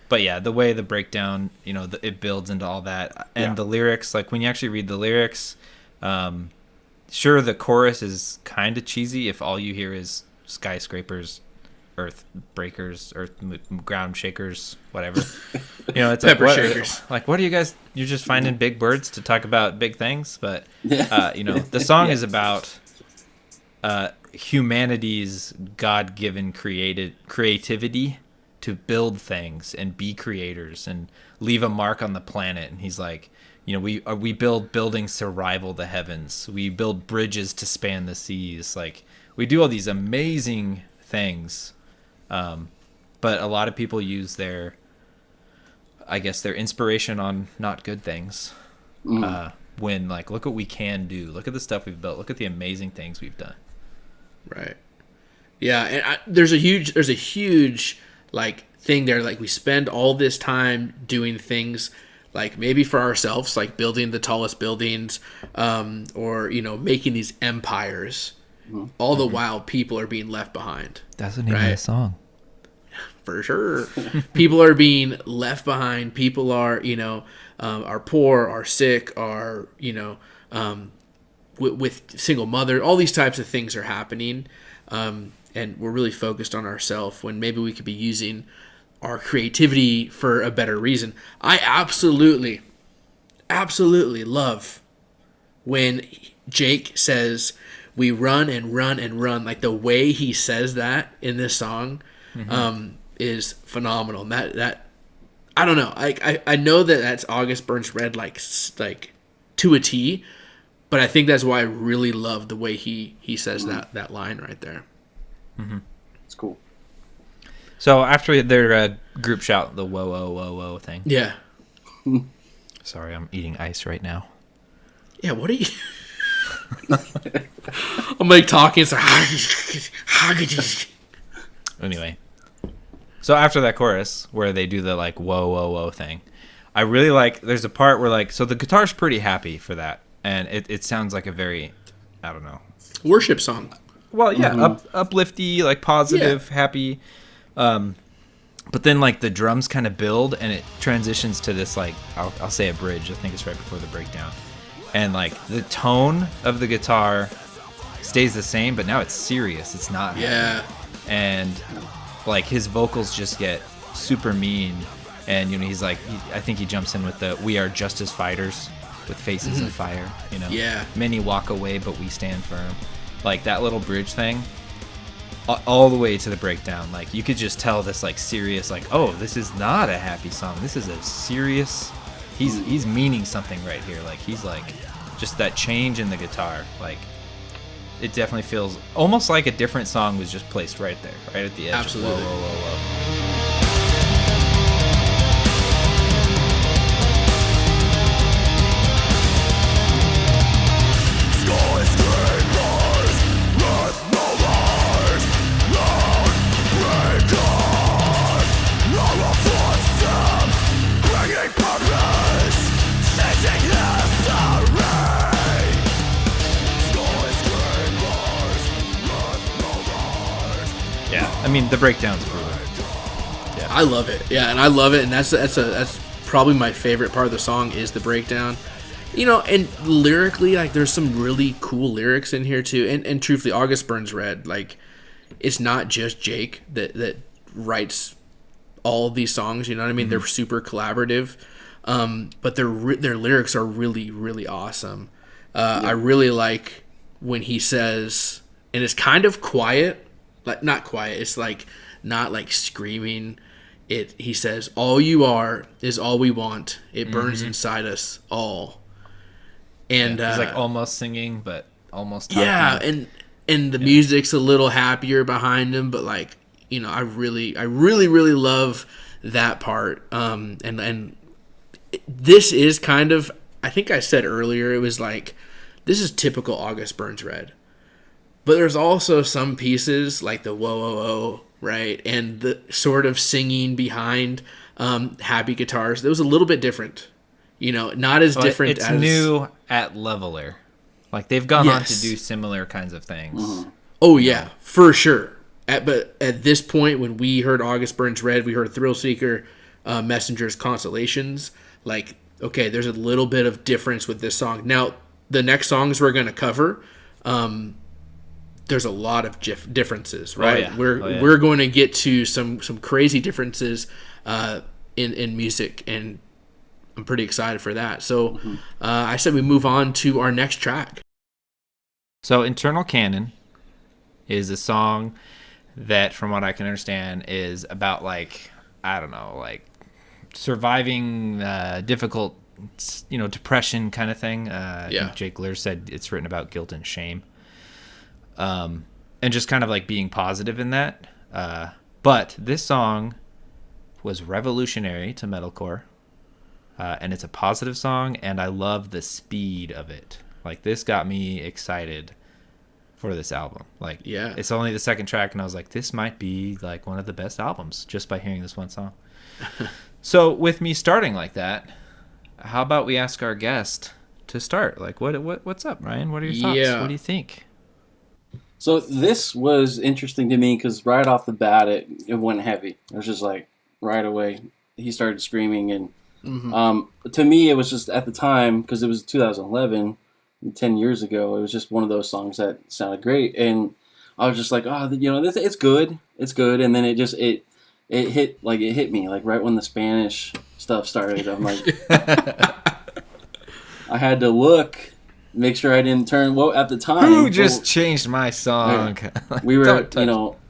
But yeah, the way the breakdown, it builds into all that. And the lyrics, like when you actually read the lyrics, sure, the chorus is kind of cheesy if all you hear is skyscrapers, earth breakers, ground shakers, whatever. It's pepper like, shakers. Like, what are you guys? You're just finding big words to talk about big things, but the song is about humanity's God-given creativity to build things and be creators and leave a mark on the planet. And he's like, we build buildings to rival the heavens. We build bridges to span the seas. Like, we do all these amazing things. But a lot of people use their inspiration on not good things. When, like, look what we can do. Look at the stuff we've built. Look at the amazing things we've done. Right. Yeah, and there's a huge like thing there. Like, we spend all this time doing things, like maybe for ourselves, like building the tallest buildings, or making these empires. All the while, people are being left behind. That's the name of the song. For sure. People are being left behind. People are, are poor, are sick, are, with single mother. All these types of things are happening. And we're really focused on ourselves when maybe we could be using our creativity for a better reason. I absolutely love when Jake says, we run and run and run. Like, the way he says that in this song, is phenomenal. And that I don't know. I know that that's August Burns Red like to a T, but I think that's why I really love the way he says that line right there. It's cool. So after their group shout, the whoa whoa whoa whoa thing. Yeah. Sorry, I'm eating ice right now. Yeah. What are you? I'm like talking. It's like anyway. So after that chorus where they do the like whoa whoa whoa thing, I really like. There's a part where like, so the guitar's pretty happy for that, and it sounds like a very, I don't know, worship song. Well, yeah, uplifty, like positive, happy. But then like the drums kind of build and it transitions to this like I'll say a bridge. I think it's right before the breakdown, and like the tone of the guitar stays the same, but now it's serious. It's not happy. And like his vocals just get super mean, and he's like, I think he jumps in with the "We are just as fighters with faces of fire." Many walk away, but we stand firm. Like that little bridge thing, all the way to the breakdown. Like you could just tell this like serious, like, oh, this is not a happy song. This is a serious. He's meaning something right here. Like he's like, just that change in the guitar, like. It definitely feels almost like a different song was just placed right there, right at the edge. Absolutely. Whoa, whoa, whoa, I mean, the breakdown's brutal. Yeah, I love it. Yeah, and I love it, and that's probably my favorite part of the song is the breakdown. And lyrically, like, there's some really cool lyrics in here too. And truthfully, August Burns Red, like, it's not just Jake that writes all of these songs. You know what I mean? They're super collaborative, but their lyrics are really, really awesome. I really like when he says, and it's kind of quiet. Like, not quiet, it's like not like screaming. He says, all you are is all we want. It burns inside us all. And he's like almost singing, but almost talking. Yeah, and the music's a little happier behind him, but like, I really love that part. And this is kind of, I think I said earlier, it was like, this is typical August Burns Red. But there's also some pieces like the whoa, whoa, whoa, right? And the sort of singing behind happy guitars. That was a little bit different. Not as different as... It's new at Leveler. Like, they've gone on to do similar kinds of things. Oh, yeah, for sure. But at this point, when we heard August Burns Red, we heard Thrill Seeker, Messenger's Constellations. Like, okay, there's a little bit of difference with this song. Now, the next songs we're going to cover... there's a lot of differences, right? We're going to get to some crazy differences in music, and I'm pretty excited for that. So I said we move on to our next track. So Internal Canon is a song that, from what I can understand, is about like, I don't know, like surviving difficult, depression kind of thing. I think Jake Lear said it's written about guilt and shame, and just kind of like being positive in that. But this song was revolutionary to metalcore, and it's a positive song, and I love the speed of it. Like, this got me excited for this album. Like, it's only the second track, and I was like, this might be like one of the best albums just by hearing this one song. So with me starting like that, how about we ask our guest to start? Like, what's up, Ryan? What are your thoughts? What do you think? So this was interesting to me because right off the bat, it went heavy. It was just like right away he started screaming, and to me it was just at the time, because it was 2011, 10 years ago. It was just one of those songs that sounded great, and I was just like, oh, it's good, and then it hit me like right when the Spanish stuff started. I'm like, I had to look. Make sure I didn't turn. Well, at the time, who just changed my song? We were,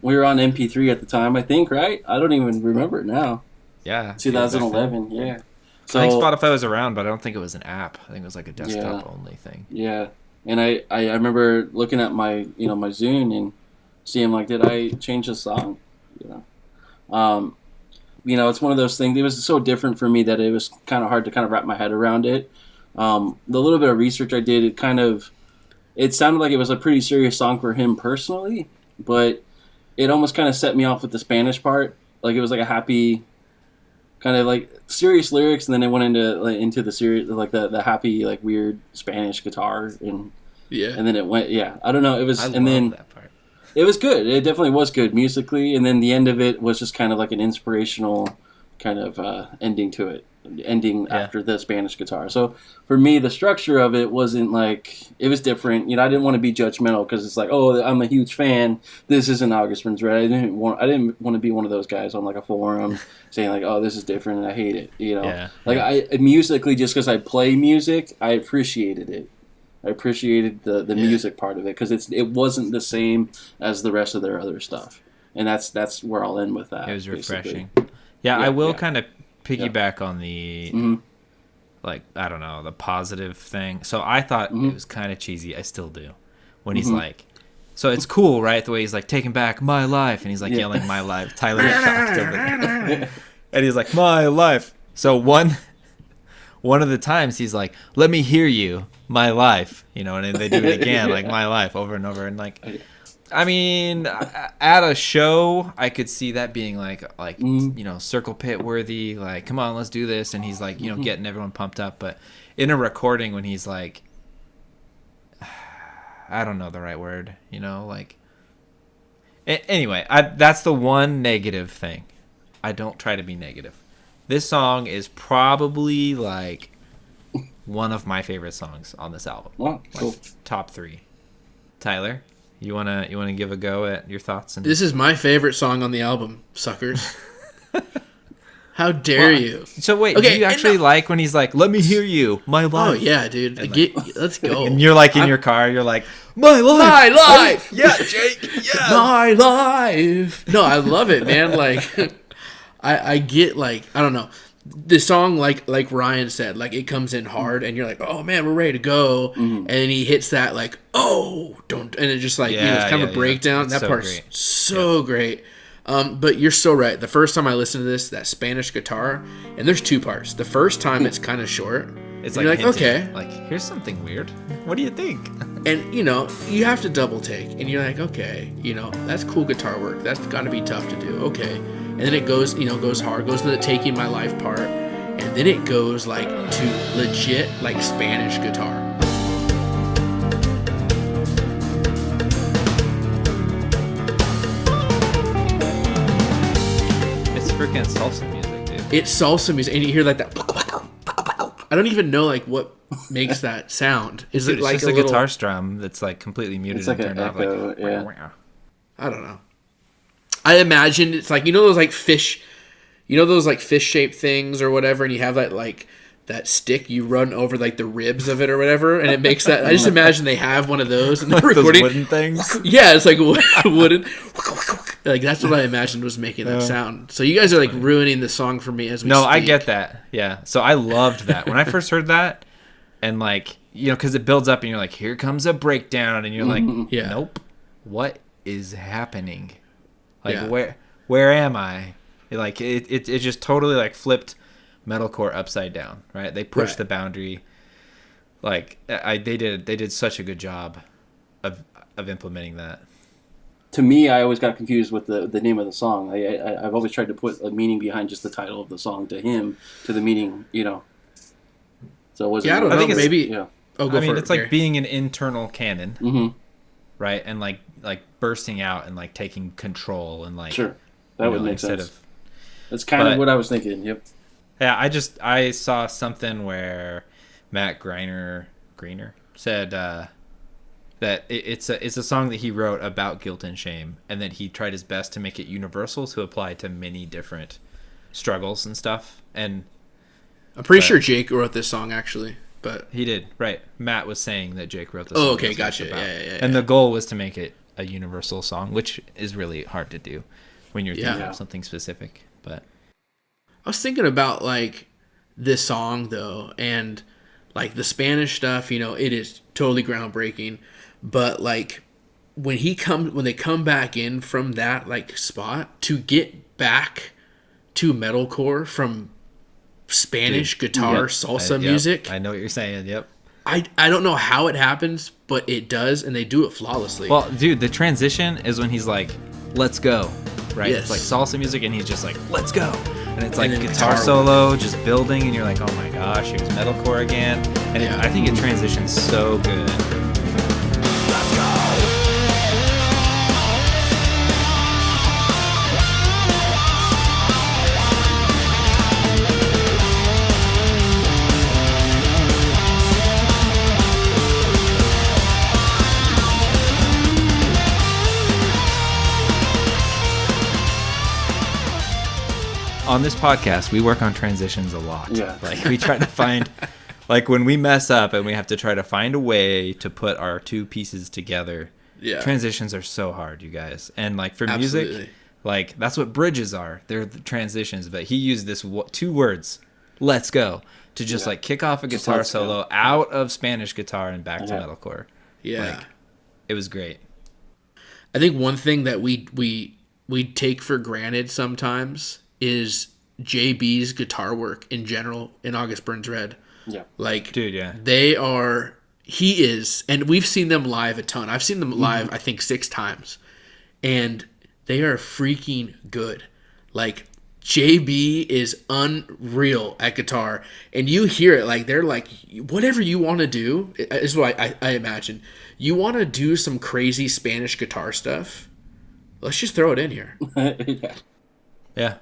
we were on MP3 at the time, I think, right? I don't even remember now. Yeah, 2011. Yeah. So, I think Spotify was around, but I don't think it was an app. I think it was like a desktop only thing. Yeah, and I remember looking at my my Zune and seeing like, did I change the song? It's one of those things. It was so different for me that it was kind of hard to kind of wrap my head around it. The little bit of research I did, it sounded like it was a pretty serious song for him personally, but it almost kind of set me off with the Spanish part. Like, it was like a happy, kind of like serious lyrics, and then it went into the serious, like the happy, like weird Spanish guitar, and then it went, I don't know, it was, and then that part. It was good. It definitely was good musically, and then the end of it was just kind of like an inspirational kind of ending to it. After the Spanish guitar. So for me, the structure of it wasn't like, it was different. I didn't want to be judgmental because it's like, oh, I'm a huge fan. This isn't August Burns Red. I didn't want to be one of those guys on like a forum saying like, oh, this is different and I hate it. I musically, just because I play music, I appreciated it. I appreciated the music part of it because it wasn't the same as the rest of their other stuff, and that's where I'll end with that. It was refreshing. I will kind of piggyback on the like, I don't know, the positive thing. So I thought it was kind of cheesy. I still do. When he's like, so it's cool, right? The way he's like, taking back my life, and he's like yelling my life. Tyler shocked over there. And he's like, my life. So one of the times he's like, let me hear you, my life, and then they do it again, like my life, over and over, and like, I mean, at a show, I could see that being like circle pit worthy. Like, come on, let's do this. And he's like, getting everyone pumped up. But in a recording, when he's like, I don't know the right word, like. Anyway, that's the one negative thing. I don't try to be negative. This song is probably like one of my favorite songs on this album. Wow, cool. Like, top 3. Tyler? You wanna give a go at your thoughts? This is my favorite song on the album, suckers. How dare you? So wait, do you actually like when he's like, "Let me hear you, my life"? Oh yeah, dude. Let's go. And you're like in your car, you're like, "My life, my life." Yeah, Jake. Yeah, my life. No, I love it, man. Like, I get, like, I don't know. The song, like Ryan said, like, it comes in hard, and you're like, oh man, we're ready to go, and then he hits that like, oh, don't, and it just like, it's kind of a breakdown. That part's so great. But you're so right. The first time I listened to this, that Spanish guitar, and there's 2 parts. The first time it's kind of short. It's like, you're like, okay, like, here's something weird. What do you think? And you have to double take, and you're like, okay, that's cool guitar work. That's got to be tough to do. Okay. And then it goes hard, goes to the taking my life part, and then it goes like to legit like Spanish guitar. It's freaking salsa music, dude. It's salsa music, and you hear like that. I don't even know like what makes that sound. Is it like just a guitar strum that's like completely muted and turned off? Like, I don't know. I imagine it's like, those like fish, those like fish shaped things or whatever, and you have that like stick you run over like the ribs of it or whatever, and it makes that. I just imagine they have one of those and they're recording those wooden things. Yeah, it's like wooden. Like that's what I imagined was making that sound. So you guys are like ruining the song for me as we. No, speak. I get that. Yeah, so I loved that when I first heard that, and like because it builds up and you're like, here comes a breakdown, and you're like, nope, what is happening? Like where am I? Like it just totally like flipped metalcore upside down, right? They pushed the boundary. Like they did such a good job of implementing that. To me, I always got confused with the name of the song. I've always tried to put a meaning behind just the title of the song to the meaning, So it wasn't. Yeah, I don't know. Maybe. Yeah. Oh, I mean, it's like being an internal canon, right? And like bursting out and like taking control and like. Sure, that would make sense. That's kind of what I was thinking. Yep. Yeah, I saw something where Matt Griner said that it's a song that he wrote about guilt and shame, and that he tried his best to make it universal to apply to many different struggles and stuff. And I'm pretty sure Jake wrote this song actually, but he did, right? Matt was saying that Jake wrote the song. Oh, okay, gotcha. Yeah. And the goal was to make it a universal song, which is really hard to do when you're thinking of something specific. But I was thinking about like this song though, and like the Spanish stuff, it is totally groundbreaking. But like when they come back in from that like spot to get back to metalcore from Spanish guitar salsa music. I know what you're saying. Yep. I don't know how it happens, but it does, and they do it flawlessly. Well, dude, the transition is when he's like, "Let's go," right? Yes. It's like salsa music, and he's just like, "Let's go," and it's like guitar solo just building, and you're like, "Oh my gosh, here's metalcore again." And I think it transitions so good. Let's go. On this podcast, we work on transitions a lot. Yeah. Like we try to find, like when we mess up and we have to try to find a way to put our two pieces together. Yeah. Transitions are so hard, you guys. And like for music, like that's what bridges are. They're the transitions. But he used this two words, "let's go," to just like kick off a guitar solo out of Spanish guitar and back to metalcore. Yeah. Like, it was great. I think one thing that we take for granted sometimes is JB's guitar work in general in August Burns Red. Yeah. Like, dude, yeah. He is, and we've seen them live a ton. I've seen them live, I think 6 times. And they are freaking good. Like, JB is unreal at guitar. And you hear it, like, they're like, whatever you want to do, is what I imagine. You want to do some crazy Spanish guitar stuff? Let's just throw it in here. Yeah.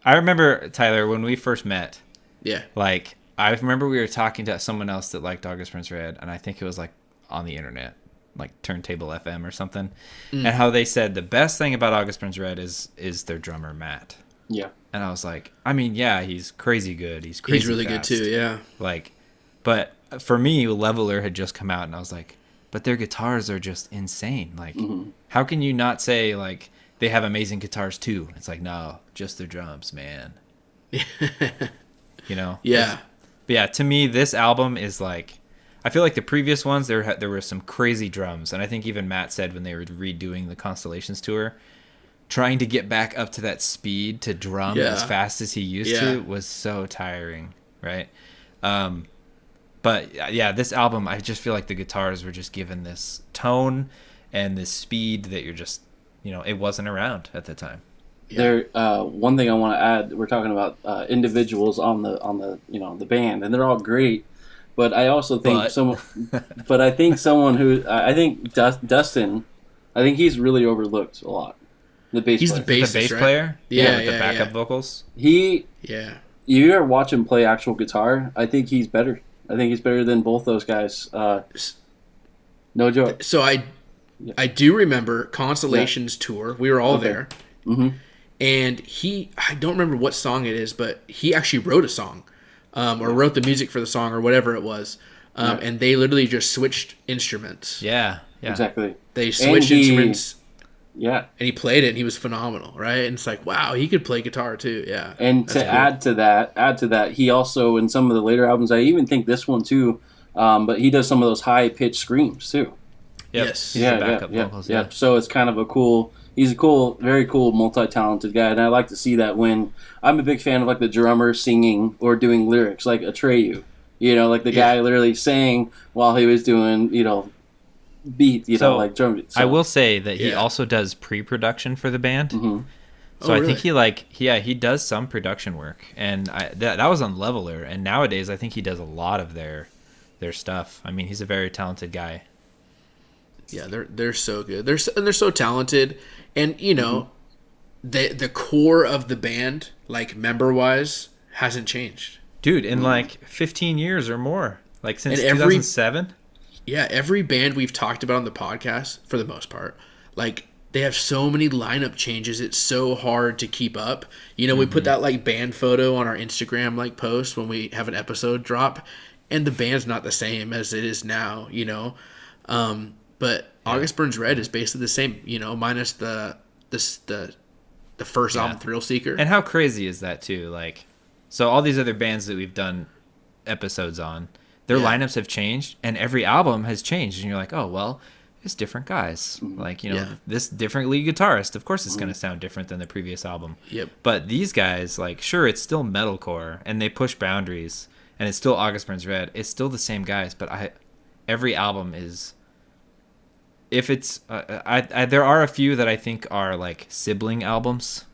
I remember, Tyler, when we first met. Yeah. Like, I remember we were talking to someone else that liked August Burns Red, and I think it was like on the internet, like Turntable FM or something, and how they said the best thing about August Burns Red is their drummer, Matt. Yeah. And I was like, I mean, yeah, he's crazy good. He's really fast. good too, yeah. Like, but for me, Leveler had just come out, and I was like, but their guitars are just insane. Like, how can you not say, like, they have amazing guitars too? It's like, no, just their drums, man. Yeah. But yeah, to me, this album is like, I feel like the previous ones, there were some crazy drums. And I think even Matt said when they were redoing the Constellations tour, trying to get back up to that speed to drum as fast as he used to was so tiring, right? But yeah, this album, I just feel like the guitars were just given this tone and this speed that you're just, it wasn't around at the time. There, one thing I want to add, we're talking about individuals on the band, and they're all great. But I also think I think Dustin, I think he's really overlooked a lot. The bass He's player. the bass player? Yeah, with the backup vocals? You ever watch him play actual guitar? I think he's better. I think he's better than both those guys. No joke. So I do remember Constellations tour. We were all there. Mm-hmm. And I don't remember what song it is, but he actually wrote a song or wrote the music for the song or whatever it was. And they literally just switched instruments. Yeah. Exactly. They switched instruments. Yeah. And he played it, and he was phenomenal, right? And it's like, wow, he could play guitar too. Yeah. And to add to that, he also, in some of the later albums, I even think this one too, but he does some of those high-pitched screams too. Yep. Yes. Yeah. So it's kind of he's a very cool, multi-talented guy, and I like to see that when I'm a big fan of like the drummer singing or doing lyrics, like Atreyu. Like the guy literally sang while he was doing, beat, like drum beat. So, I will say that he also does pre-production for the band. Mm-hmm. So I think he does some production work, and that was on Leveler. And nowadays, I think he does a lot of their stuff. I mean, he's a very talented guy. Yeah, they're so good. They're so talented, and the core of the band, like member wise, hasn't changed. Dude, in like 15 years or more, like since 2007. Yeah, every band we've talked about on the podcast, for the most part, like they have so many lineup changes. It's so hard to keep up. We put that like band photo on our Instagram like post when we have an episode drop, and the band's not the same as it is now. But August Burns Red is basically the same. Minus the first album, Thrill Seeker. And how crazy is that too? Like, so all these other bands that we've done episodes on, their lineups have changed, and every album has changed, and you're like, oh well, it's different guys. Like, this different lead guitarist, of course it's going to sound different than the previous album. Yep. But these guys, like, sure, it's still metalcore, and they push boundaries, and it's still August Burns Red. It's still the same guys, but every album is. If it's, there are a few that I think are like sibling albums.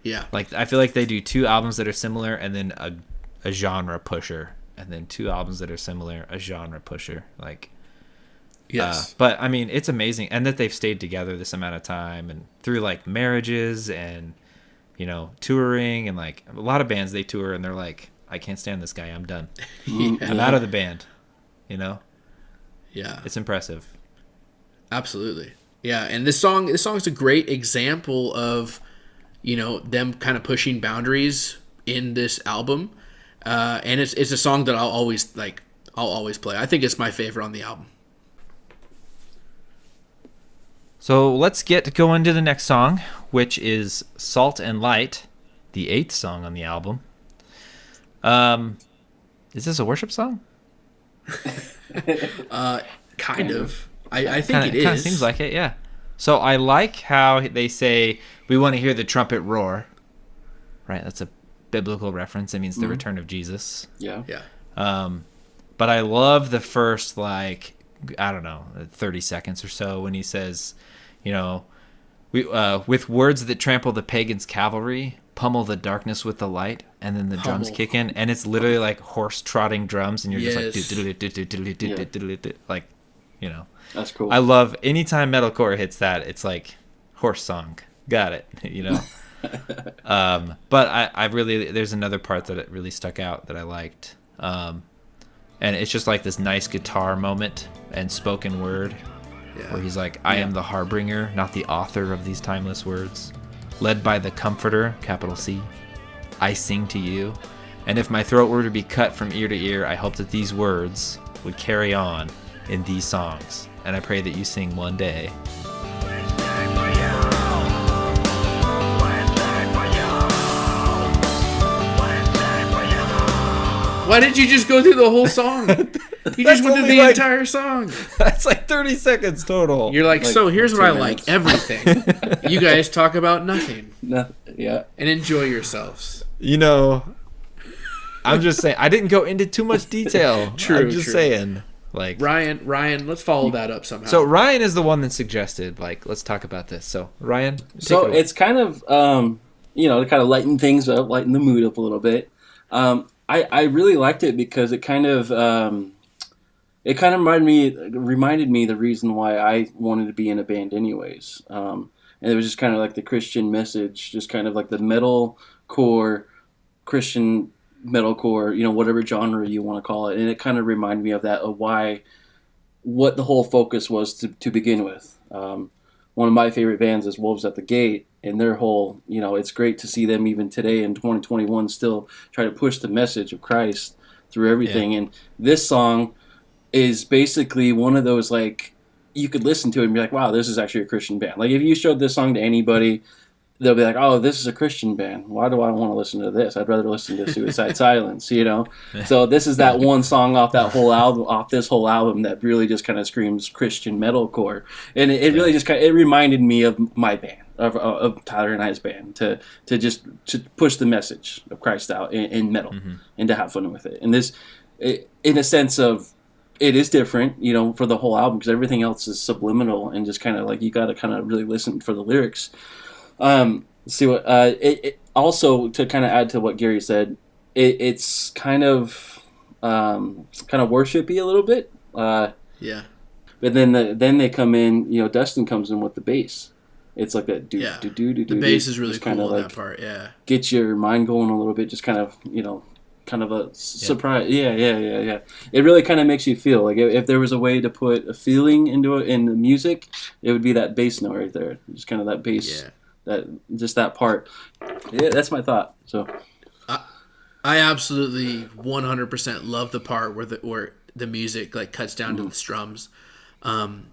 Yeah. Like, I feel like they do 2 albums that are similar, and then a genre pusher, and then 2 albums that are similar, a genre pusher. Like, yes. But I mean, it's amazing, and that they've stayed together this amount of time, and through like marriages and touring, and like a lot of bands they tour and they're like, I can't stand this guy, I'm done. I'm out of the band. Yeah. It's impressive. Absolutely. Yeah, and this song is a great example of them kind of pushing boundaries in this album. And it's a song that I'll always play. I think it's my favorite on the album. So let's get going to the next song, which is Salt and Light, the 8th song on the album. Is this a worship song? Kind of. I think it is. Kind of seems like it, yeah. So I like how they say, we want to hear the trumpet roar. Right, that's a biblical reference. It means the return of Jesus. Yeah. But I love the first, 30 seconds or so when he says, with words that trample the pagans' cavalry, pummel the darkness with the light, and then the drums kick in, and it's literally like horse trotting drums, and you're just like, That's cool. I love anytime metalcore hits that, it's like horse song. Got it, But I really, there's another part that it really stuck out that I liked. And it's just like this nice guitar moment and spoken word where he's like, I am the harbinger, not the author of these timeless words. Led by the Comforter, capital C, I sing to you. And if my throat were to be cut from ear to ear, I hope that these words would carry on in these songs. And I pray that you sing one day. Why did you just go through the whole song? You just went through the entire song. That's like 30 seconds total. You're like, so here's what I like. Everything. You guys talk about nothing. Yeah. And enjoy yourselves. I'm just saying, I didn't go into too much detail. I'm just saying. Like, Ryan, let's follow that up somehow. So Ryan is the one that suggested, let's talk about this. So Ryan, so it's kind of, to kind of lighten things up, lighten the mood up a little bit. I really liked it because it kind of reminded me the reason why I wanted to be in a band anyways. And it was just kind of like the Christian message, just kind of like the metalcore, Christian metalcore, whatever genre you want to call it. And it kind of reminded me of that, of what the whole focus was to begin with. One of my favorite bands is Wolves at the Gate, and their whole, it's great to see them even today in 2021 still try to push the message of Christ through everything. And this song is basically one of those, like, you could listen to it and be like, wow, this is actually a Christian band. Like, if you showed this song to anybody, they'll be like, oh, this is a Christian band. Why do I want to listen to this? I'd rather listen to Suicide Silence, you know? So this is that one song off this whole album that really just kind of screams Christian metalcore. And it really just it reminded me of my band, of Tyler and I's band, to push the message of Christ out in metal and to have fun with it. And this, in a sense of, it is different, you know, for the whole album, because everything else is subliminal and just kind of like, you got to kind of really listen for the lyrics. See what it also, to kind of add to what Gary said, it's kind of worshipy a little bit. Yeah. But then they come in, you know, Dustin comes in with the bass. It's like that The bass is really cool in that part. Yeah. Get your mind going a little bit, just kind of, you know, kind of a surprise. Yeah. It really kind of makes you feel like, if there was a way to put a feeling into it in the music, it would be that bass note right there. Just kind of that bass, that part. Yeah, that's my thought. So, I absolutely 100% love the part where the music like cuts down to the strums, and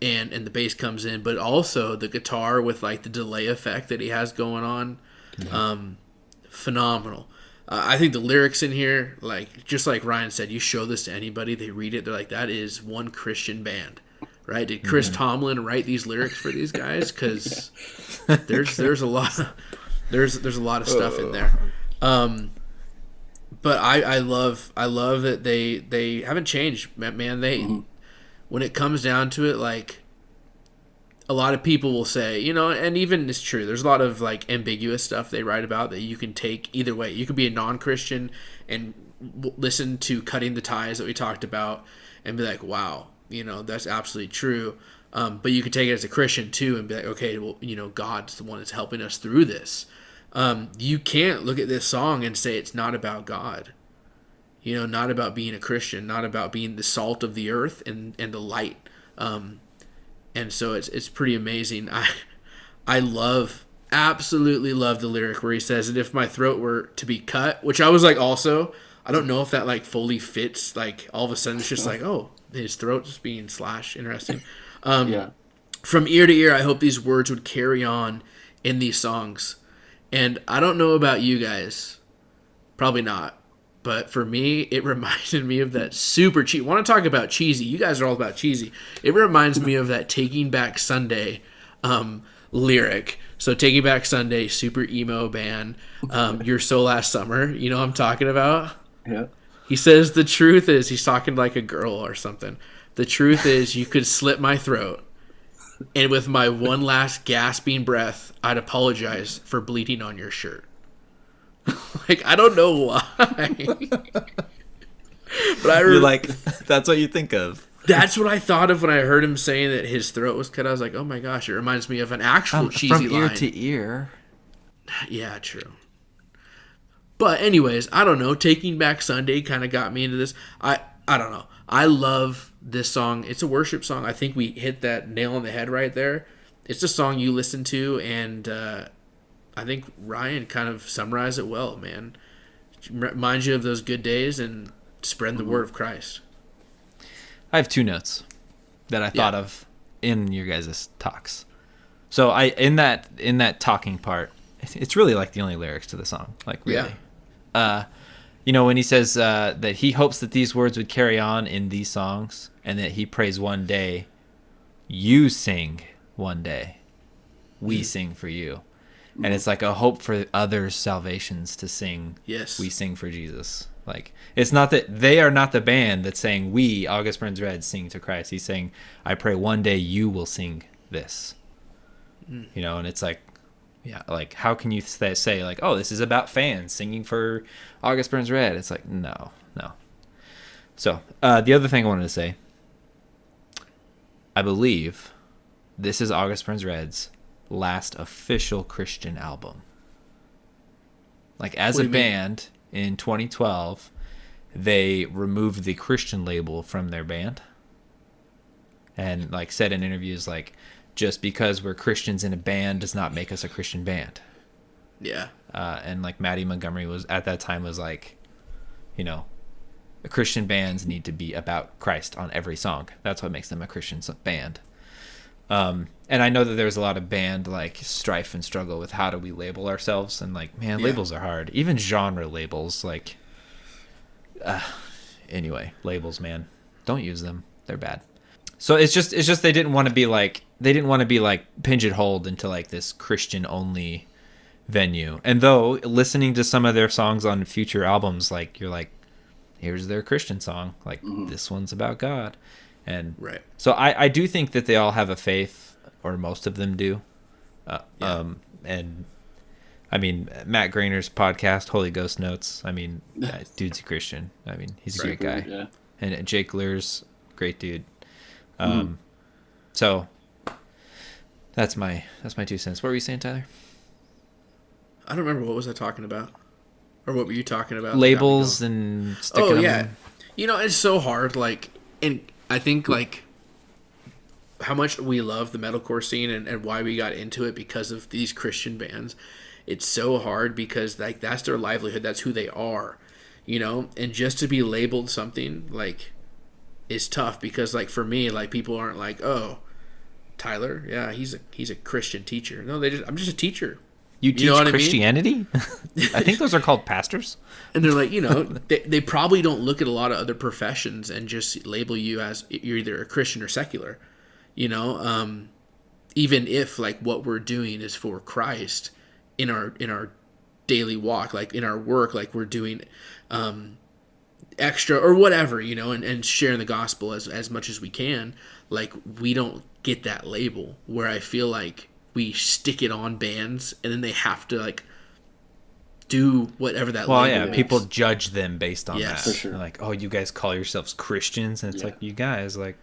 the bass comes in, but also the guitar with like the delay effect that he has going on, phenomenal. I think the lyrics in here, like, just like Ryan said, you show this to anybody, they read it, they're like, that is one Christian band, right? Did Chris Tomlin write these lyrics for these guys? Because there's a lot of stuff in there. But I love that they haven't changed, man. They when it comes down to it, like, a lot of people will say, you know, and even it's true, there's a lot of like ambiguous stuff they write about that you can take either way. You could be a non-Christian and listen to Cutting the Ties that we talked about and be like, wow, you know, that's absolutely true. But you could take it as a Christian too and be like, okay, well, you know, God's the one that's helping us through this. You can't look at this song and say it's not about God. You know, not about being a Christian, not about being the salt of the earth and the light. And so it's pretty amazing. I absolutely love the lyric where he says, and if my throat were to be cut, which I was like, also, I don't know if that like fully fits. Like, all of a sudden it's just like, oh, his throat's being slashed. Interesting. From ear to ear, I hope these words would carry on in these songs. And I don't know about you guys, probably not. But for me, it reminded me of that super cheesy. Want to talk about cheesy? You guys are all about cheesy. It reminds me of that Taking Back Sunday lyric. So Taking Back Sunday, super emo band. Your So Last Summer. You know what I'm talking about? Yeah. He says the truth is, he's talking like a girl or something. The truth is, you could slit my throat. And with my one last gasping breath, I'd apologize for bleeding on your shirt. Like, I don't know why. But you're like, that's what you think of. That's what I thought of when I heard him saying that his throat was cut. I was like, oh my gosh, it reminds me of an actual cheesy line. From ear to ear. Yeah, true. But anyways, I don't know. Taking Back Sunday kind of got me into this. I don't know. I love this song. It's a worship song. I think we hit that nail on the head right there. It's a song you listen to, and I think Ryan kind of summarized it well, man. It reminds you of those good days and spreading the word of Christ. I have two notes that I thought of in your guys' talks. So in that talking part, it's really like the only lyrics to the song. Like, really. You know, when he says that he hopes that these words would carry on in these songs, and that he prays one day, you sing one day, we sing for you. And it's like a hope for others' salvations to sing. Yes. We sing for Jesus. Like, it's not that they are not the band that's saying we, August Burns Red, sing to Christ. He's saying, I pray one day you will sing this. You know, and it's like, yeah, like, how can you say like, oh, this is about fans singing for August Burns Red? It's like, no. So the other thing I wanted to say, I believe this is August Burns Red's last official Christian album. Like, as a band in 2012, they removed the Christian label from their band, and like said in interviews, like, just because we're Christians in a band does not make us a Christian band. Yeah. And like Maddie Montgomery was at that time was like, you know, Christian bands need to be about Christ on every song. That's what makes them a Christian band. And I know that there's a lot of band like strife and struggle with how do we label ourselves, and like, man, labels are hard. Even genre labels, like, anyway, labels, man, don't use them. They're bad. So it's just they didn't want to be like Pigeon Hold into like this Christian only venue. And though listening to some of their songs on future albums, like you're like, here's their Christian song, like this one's about God. And right. So I do think that they all have a faith, or most of them do. And I mean, Matt Grainer's podcast, Holy Ghost Notes, I mean, dude's a Christian. I mean, he's a great guy. Yeah. And Jake Lehr's great dude. So that's my 2 cents. What were you saying, Tyler? I don't remember. What was I talking about? Or what were you talking about? Labels and sticking them. You know, it's so hard. Like, and I think like how much we love the metalcore scene and why we got into it because of these Christian bands. It's so hard because like that's their livelihood. That's who they are, you know. And just to be labeled something like is tough because like for me, like people aren't like, oh, Tyler, yeah, he's a Christian teacher. No, I'm just a teacher. You teach Christianity? I mean? I think those are called pastors. And they're like, you know, they probably don't look at a lot of other professions and just label you as you're either a Christian or secular, you know. Even if like what we're doing is for Christ in our daily walk, like in our work, like we're doing extra or whatever, you know, and sharing the gospel as much as we can, like we don't get that label where I feel like we stick it on bands and then they have to like do whatever that label is. People judge them based on that. For sure. They're like, oh, you guys call yourselves Christians, and it's like, you guys, like,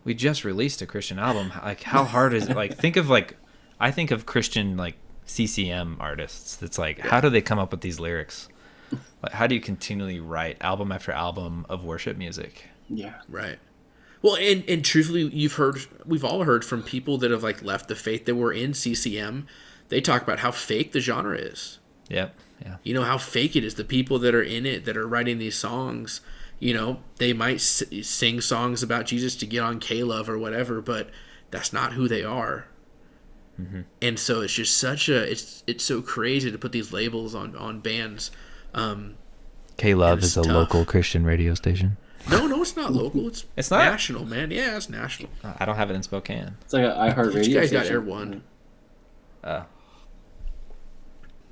we just released a Christian album. Like, how hard is it? Like, I think of Christian like CCM artists. That's like, how do they come up with these lyrics? Like, how do you continually write album after album of worship music? Yeah, right. Well, and truthfully, we've all heard from people that have like left the faith that were in CCM. They talk about how fake the genre is. Yep. Yeah. You know how fake it is. The people that are in it, that are writing these songs, you know, they might sing songs about Jesus to get on K-Love or whatever, but that's not who they are. Mm-hmm. And so it's just it's so crazy to put these labels on bands. K-Love is a local Christian radio station. No, it's not local. It's not national, man. Yeah, it's national. I don't have it in Spokane. It's like an iHeartRadio. You guys got Air One.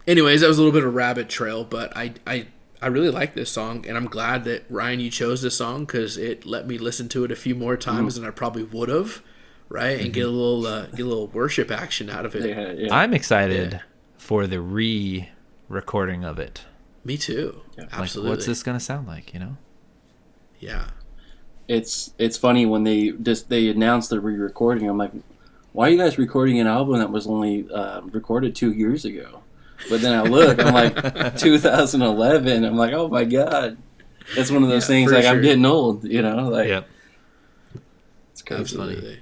Anyways, that was a little bit of a rabbit trail, but I really like this song, and I'm glad that Ryan, you chose this song because it let me listen to it a few more times than I probably would have, right? And get a little worship action out of it. Yeah. I'm excited for the re-recording of it. Me too. Yeah. Absolutely. Like, what's this gonna sound like? You know? Yeah. It's funny when they announced the re-recording. I'm like, why are you guys recording an album that was only recorded 2 years ago? But then I look, I'm like 2011. I'm like, oh my god, that's one of those things. Like, sure. I'm getting old, you know. Like, yep. It's crazy. Absolutely.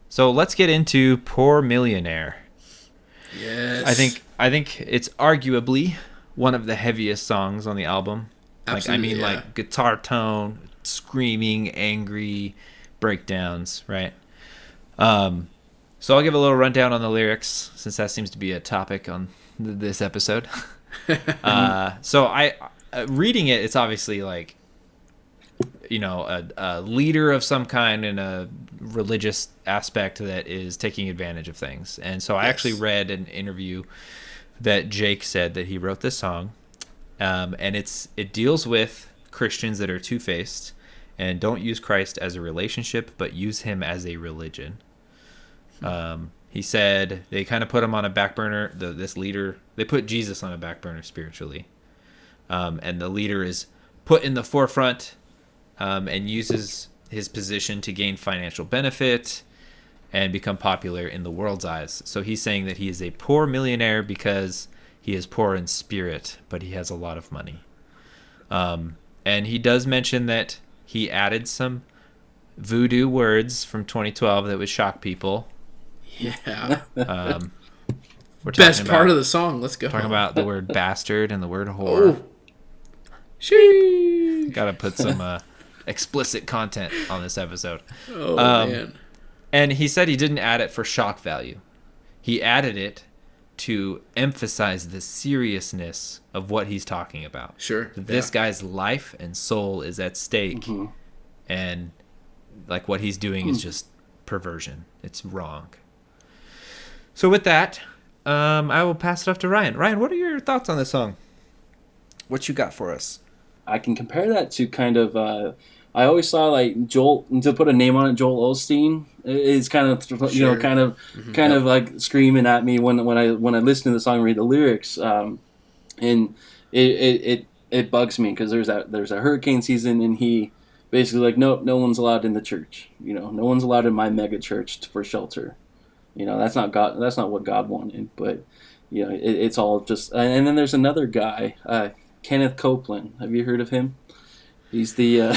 So let's get into "Poor Millionaire." Yes. I think it's arguably one of the heaviest songs on the album. Absolutely, like guitar tone, screaming, angry breakdowns, right? So I'll give a little rundown on the lyrics since that seems to be a topic on this episode. So I reading it, it's obviously like, you know, a leader of some kind in a religious aspect that is taking advantage of things. And so I actually read an interview that Jake said that he wrote this song. And it deals with Christians that are two-faced and don't use Christ as a relationship, but use him as a religion. He said they kind of put him on a back burner. This leader, they put Jesus on a back burner spiritually. And the leader is put in the forefront and uses his position to gain financial benefit and become popular in the world's eyes. So he's saying that he is a poor millionaire because he is poor in spirit, but he has a lot of money. And he does mention that he added some voodoo words from 2012 that would shock people. Yeah. We're Best part of the song. Let's go. Talking about the word bastard and the word whore. Oh. Sheesh. Gotta put some explicit content on this episode. Oh, man. And he said he didn't add it for shock value. He added it to emphasize the seriousness of what he's talking about. Sure. This guy's life and soul is at stake. And like what he's doing is just perversion. It's wrong. So with that, I will pass it off to Ryan. Ryan, what are your thoughts on this song? What you got for us? I can compare that to kind of, I always saw like Joel, to put a name on it, Joel Osteen is kind of, you know, kind of like screaming at me when I listen to the song and read the lyrics. And it bugs me because there's a hurricane season and he basically like, no one's allowed in the church. You know, no one's allowed in my mega church for shelter. You know, that's not God. That's not what God wanted. But you know, it's all just. And then there's another guy, Kenneth Copeland. Have you heard of him? He's the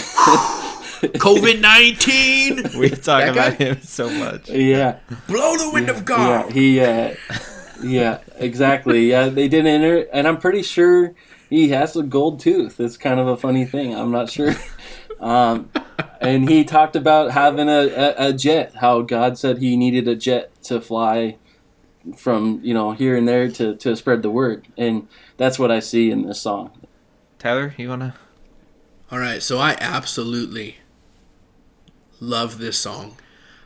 COVID-19. We talk about him so much. Yeah, blow the wind of God. Yeah, yeah, exactly. Yeah, they didn't enter, and I'm pretty sure he has a gold tooth. It's kind of a funny thing. I'm not sure. And he talked about having a jet, how God said he needed a jet to fly from, you know, here and there to spread the word. And that's what I see in this song. Tyler, you want to? All right, so I absolutely love this song.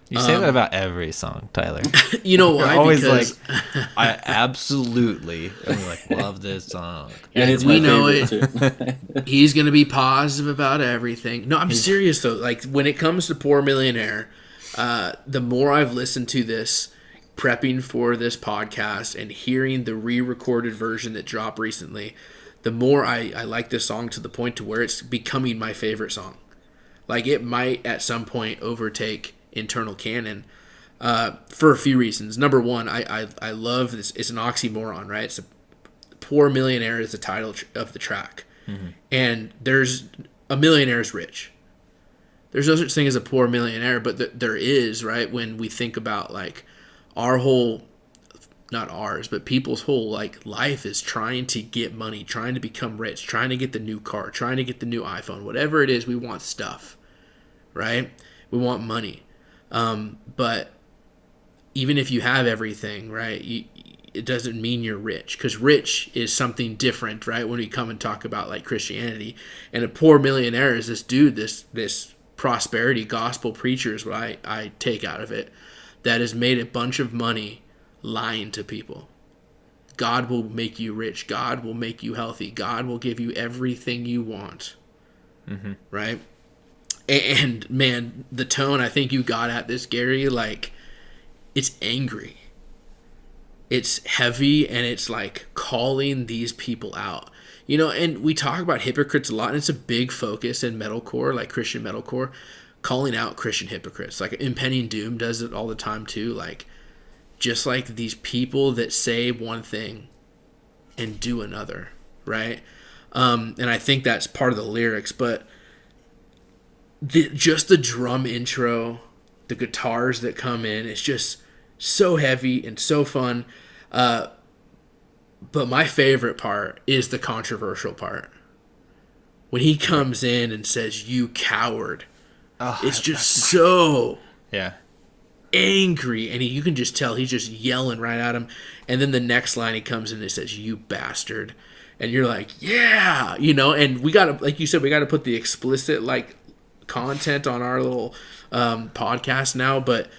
You say that about every song, Tyler. You know why? You're always because like, I absolutely love this song. And it's we my know favorite it. He's going to be positive about everything. No, I'm serious, though. Like, when it comes to Poor Millionaire, the more I've listened to this, prepping for this podcast and hearing the re-recorded version that dropped recently, the more I like this song to the point to where it's becoming my favorite song. Like, it might at some point overtake internal canon for a few reasons. Number one, I love this. It's an oxymoron, right? It's Poor Millionaire is the title of the track. And there's a millionaire is rich. There's no such thing as a poor millionaire, but there is, right? When we think about like our whole, not ours, but people's whole like life is trying to get money, trying to become rich, trying to get the new car, trying to get the new iPhone, whatever it is, we want stuff, right? We want money. But even if you have everything, right, it doesn't mean you're rich, because rich is something different, right? When we come and talk about like Christianity, and a poor millionaire is this dude, this prosperity gospel preacher is what I take out of it, that has made a bunch of money lying to people. God will make you rich. God will make you healthy. God will give you everything you want, right? And man, the tone I think you got at this, Gary, like, it's angry. It's heavy, and it's like calling these people out. You know, and we talk about hypocrites a lot, and it's a big focus in metalcore, like Christian metalcore, calling out Christian hypocrites. Like Impending Doom does it all the time too. Like, just like these people that say one thing and do another, right? And I think that's part of the lyrics, but just the drum intro, the guitars that come in, it's just so heavy and so fun. But my favorite part is the controversial part. When he comes in and says, "You coward," it's just so angry, and you can just tell he's just yelling right at him. And then the next line he comes in and says, "You bastard," and you're like, yeah, you know. And we gotta, like you said, we gotta put the explicit like content on our little podcast now, but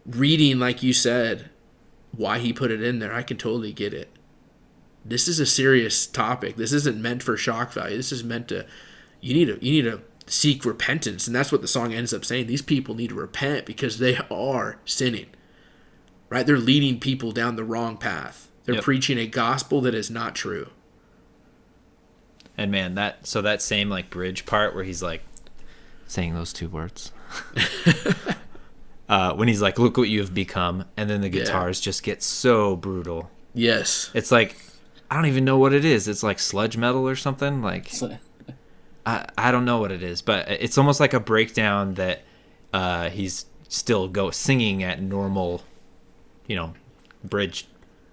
reading, like you said, why he put it in there, I can totally get it. This is a serious topic. This isn't meant for shock value. This is meant to, you need to seek repentance. And that's what the song ends up saying. These people need to repent because they are sinning, right? They're leading people down the wrong path. They're preaching a gospel that is not true. And man, that same like bridge part where he's like saying those two words, when he's like, "Look what you have become," and then the guitars just get so brutal. Yes, it's like, I don't even know what it is. It's like sludge metal or something. Like, I don't know what it is, but it's almost like a breakdown that he's still singing at normal, bridge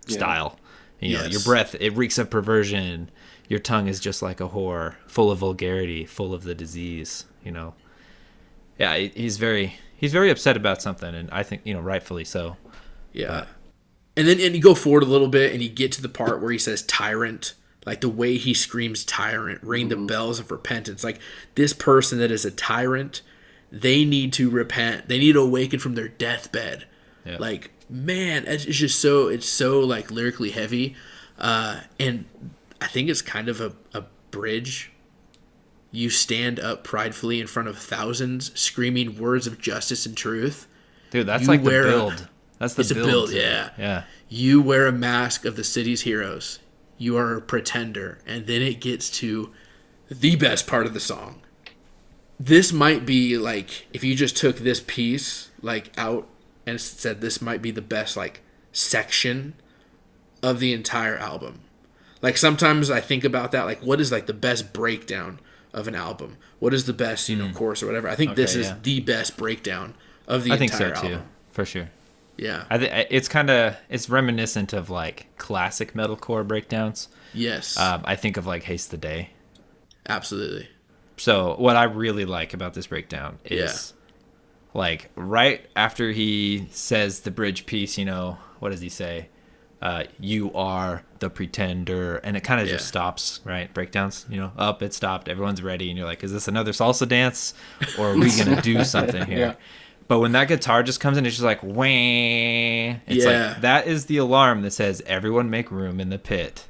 style, You know, your breath, it reeks of perversion. Your tongue is just like a whore, full of vulgarity, full of the disease, you know. Yeah, he's very upset about something, and I think, you know, rightfully so. Yeah. But, and then you go forward a little bit, and you get to the part where he says tyrant. Like, the way he screams tyrant, ring the bells of repentance. Like, this person that is a tyrant, they need to repent. They need to awaken from their deathbed. Yeah. Like, man, it's just so, like, lyrically heavy. And I think it's kind of a bridge. You stand up pridefully in front of thousands, screaming words of justice and truth. Dude, that's like the build. That's the build. It's a build, yeah. Yeah. You wear a mask of the city's heroes. You are a pretender. And then it gets to the best part of the song. This might be, like, if you just took this piece, like, out and said this might be the best, like, section of the entire album. Like, sometimes I think about that, like, what is, like, the best breakdown of an album? What is the best, you know, chorus or whatever? I think this is the best breakdown of the entire album. I think so, too, for sure. Yeah. It's reminiscent of, like, classic metalcore breakdowns. Yes. I think of, like, Haste the Day. Absolutely. So what I really like about this breakdown is, like, right after he says the bridge piece, you know, what does he say? You are the pretender, and it kind of just stops, right? Breakdowns, you know, up, it stopped, everyone's ready, and you're like, is this another salsa dance, or are we gonna do something here? Yeah. But when that guitar just comes in, it's just like, wah. It's like, that is the alarm that says, everyone make room in the pit.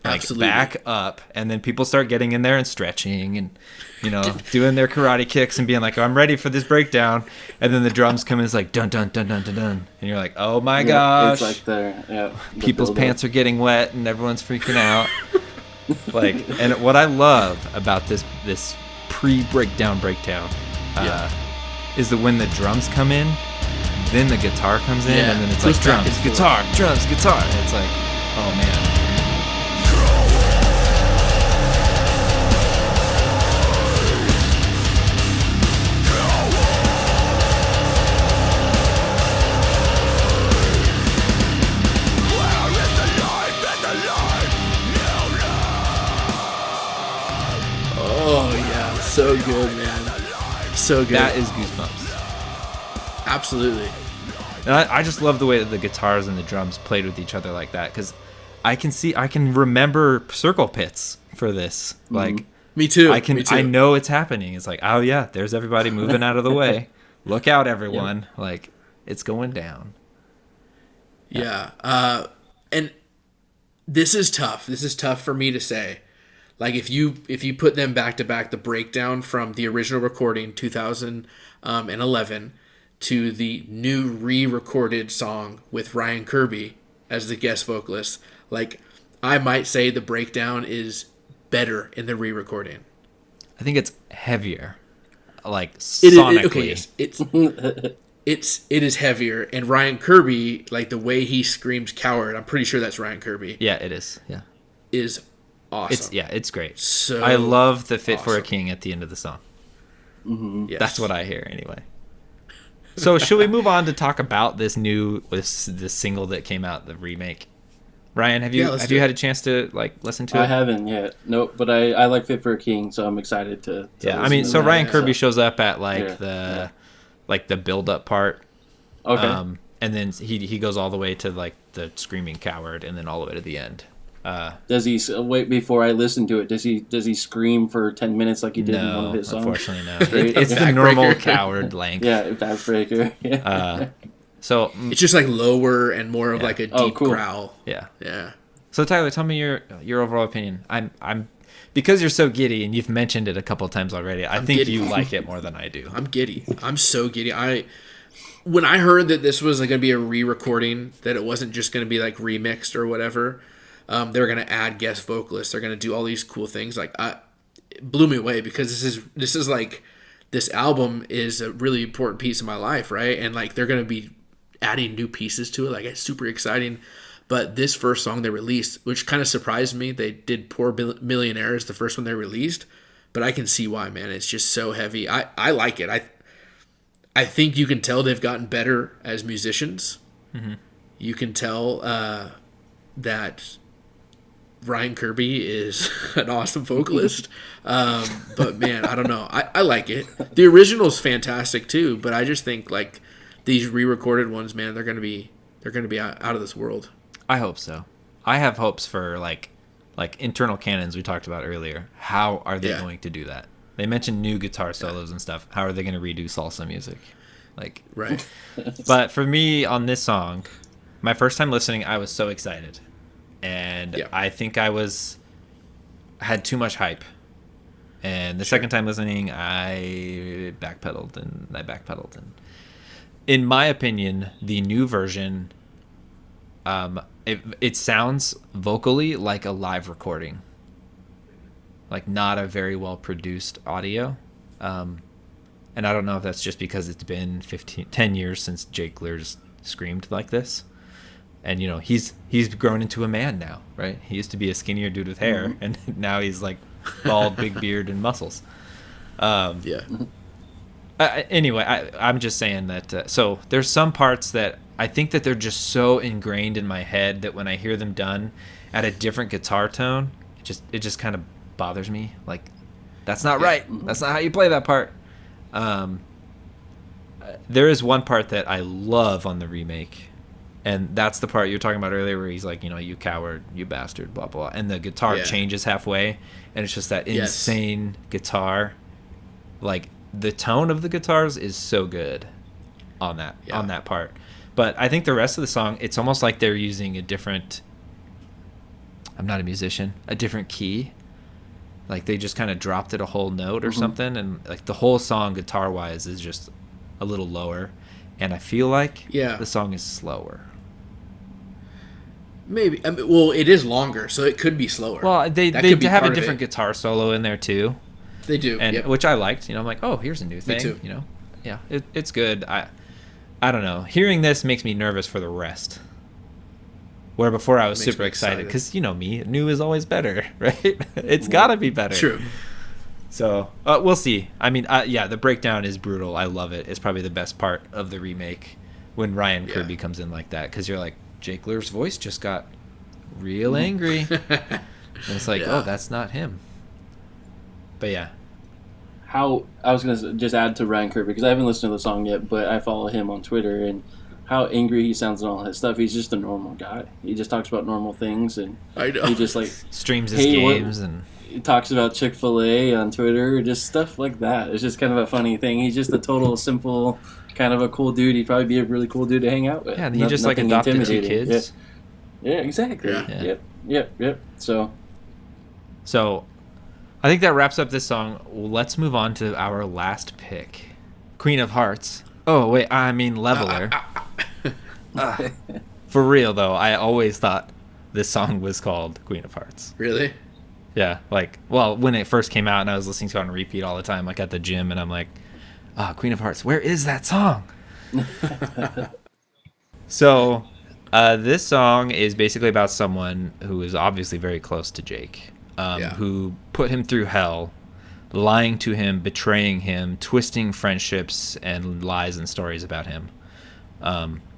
Like, absolutely. Back up, and then people start getting in there and stretching and, you know, doing their karate kicks and being like, oh, I'm ready for this breakdown. And then the drums come in, it's like, dun, dun, dun, dun, dun, dun. And you're like, oh my gosh. It's like people's pants are getting wet and everyone's freaking out. Like, and what I love about this pre-breakdown is that when the drums come in, then the guitar comes in, and then it's like drums, guitar. And it's like, oh man. So good, man. So good. That is Goosebumps. Absolutely. And I just love the way that the guitars and the drums played with each other like that, because I can remember circle pits for this. Like, me too. I know it's happening. It's like, oh yeah, there's everybody moving out of the way. Look out, everyone! Like, it's going down. Yeah. And this is tough. This is tough for me to say. Like, if you put them back to back, the breakdown from the original recording, 2011, to the new re-recorded song with Ryan Kirby as the guest vocalist, like, I might say the breakdown is better in the re-recording. I think it's heavier, like, sonically. It is heavier, and Ryan Kirby, like, the way he screams "coward," I'm pretty sure that's Ryan Kirby. Yeah, it is. Yeah, is awesome. It's great. So I love the "Fit for a King" at the end of the song. Mm-hmm. Yes. That's what I hear anyway. So should we move on to talk about this single that came out, the remake? Ryan, have you had a chance to, like, listen to it? I haven't yet. Nope, but I like "Fit for a King," so I'm excited to I mean, so Ryan Kirby shows up at the build up part. Okay. And then he goes all the way to, like, the screaming coward, and then all the way to the end. Does he wait before I listen to it? Does he scream for 10 minutes like he did in one of his songs? Unfortunately, no. It's the normal coward length. Yeah, backbreaker. Yeah. So it's just like lower and more of like a deep growl. Yeah. Yeah. So Tyler, tell me your overall opinion. I'm because you're so giddy and you've mentioned it a couple of times already. I think you like it more than I do. I'm giddy. I'm so giddy. When I heard that this was like going to be a re-recording, that it wasn't just going to be like remixed or whatever. They're going to add guest vocalists. They're going to do all these cool things. Like, it blew me away, because this is like, this album is a really important piece of my life, right? And, like, they're going to be adding new pieces to it. Like, it's super exciting. But this first song they released, which kind of surprised me, they did "Poor Millionaires," the first one they released. But I can see why, man. It's just so heavy. I like it. I think you can tell they've gotten better as musicians. Mm-hmm. You can tell that Ryan Kirby is an awesome vocalist. But man, I don't know. I like it. The original's fantastic too, but I just think like these re-recorded ones, man, they're gonna be out of this world. I hope so. I have hopes for like internal canons we talked about earlier. How are they going to do that? They mentioned new guitar solos and stuff. How are they going to redo salsa music? Like, right. But for me on this song, my first time listening, I was so excited. And I think I had too much hype. And the second time listening, I backpedaled. And in my opinion, the new version, it sounds vocally like a live recording. Like not a very well produced audio. And I don't know if that's just because it's been 10 years since Jake Lehr's screamed like this. And, you know, he's grown into a man now, right? He used to be a skinnier dude with hair, and now he's like bald, big beard, and muscles. Anyway, I'm just saying that. So there's some parts that I think that they're just so ingrained in my head that when I hear them done at a different guitar tone, it just kind of bothers me. Like, that's not right. That's not how you play that part. There is one part that I love on the remake. And that's the part you were talking about earlier where he's like, you know, you coward, you bastard, blah, blah. And the guitar changes halfway. And it's just that insane guitar. Like, the tone of the guitars is so good on that part. But I think the rest of the song, it's almost like they're using a different... I'm not a musician. A different key. Like, they just kind of dropped it a whole note or something. And, like, the whole song, guitar-wise, is just a little lower. And I feel like the song is slower. Maybe. I mean, well, it is longer, so it could be slower. They have a different guitar solo in there too. They do, and which I liked. You know, I'm like, oh, here's a new thing. Me too. You know, it's good. I don't know. Hearing this makes me nervous for the rest. Where before I was super excited because you know me, new is always better, right? It's gotta be better. True. So we'll see. I mean, the breakdown is brutal. I love it. It's probably the best part of the remake when Ryan Kirby comes in like that because you're like, Jake Lehr's voice just got real angry. And it's like, oh, that's not him. But yeah. How I was gonna just add to Ryan Kirby because I haven't listened to the song yet, but I follow him on Twitter and how angry he sounds and all his stuff. He's just a normal guy. He just talks about normal things and I know. He just like streams his games and he talks about Chick-fil-A on Twitter, just stuff like that. It's just kind of a funny thing. He's just a total simple, kind of a cool dude. He'd probably be a really cool dude to hang out with. Yeah, and he just like adopted 2 kids. Yeah, exactly. Yeah. Yep. So I think that wraps up this song. Let's move on to our last pick. Queen of Hearts. Oh, wait, I mean Leveler. For real, though, I always thought this song was called Queen of Hearts. Really? Yeah, like, well, when it first came out and I was listening to it on repeat all the time, like at the gym, and I'm like, Queen of Hearts, where is that song? So, this song is basically about someone who is obviously very close to Jake, who put him through hell, lying to him, betraying him, twisting friendships and lies and stories about him.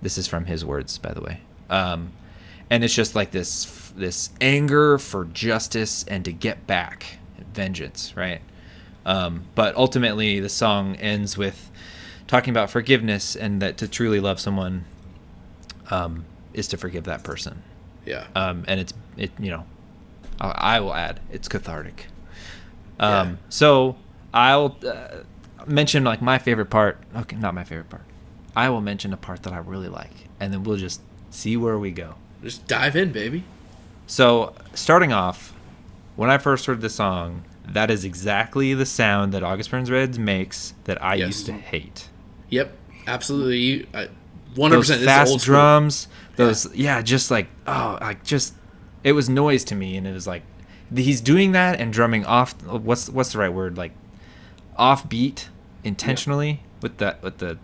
This is from his words, by the way. And it's just like this anger for justice and to get back, vengeance, right? But ultimately, the song ends with talking about forgiveness and that to truly love someone is to forgive that person. Yeah. And I will add, it's cathartic. So I'll mention like my favorite part. Okay, not my favorite part. I will mention a part that I really like, and then we'll just see where we go. Just dive in, baby. So, starting off, when I first heard the song, that is exactly the sound that August Burns Red makes that I used to hate. Yep, absolutely. 100%. Those fast old drums, just like, it was noise to me, and it was like, he's doing that and drumming off, what's the right word, like, offbeat, intentionally, with the,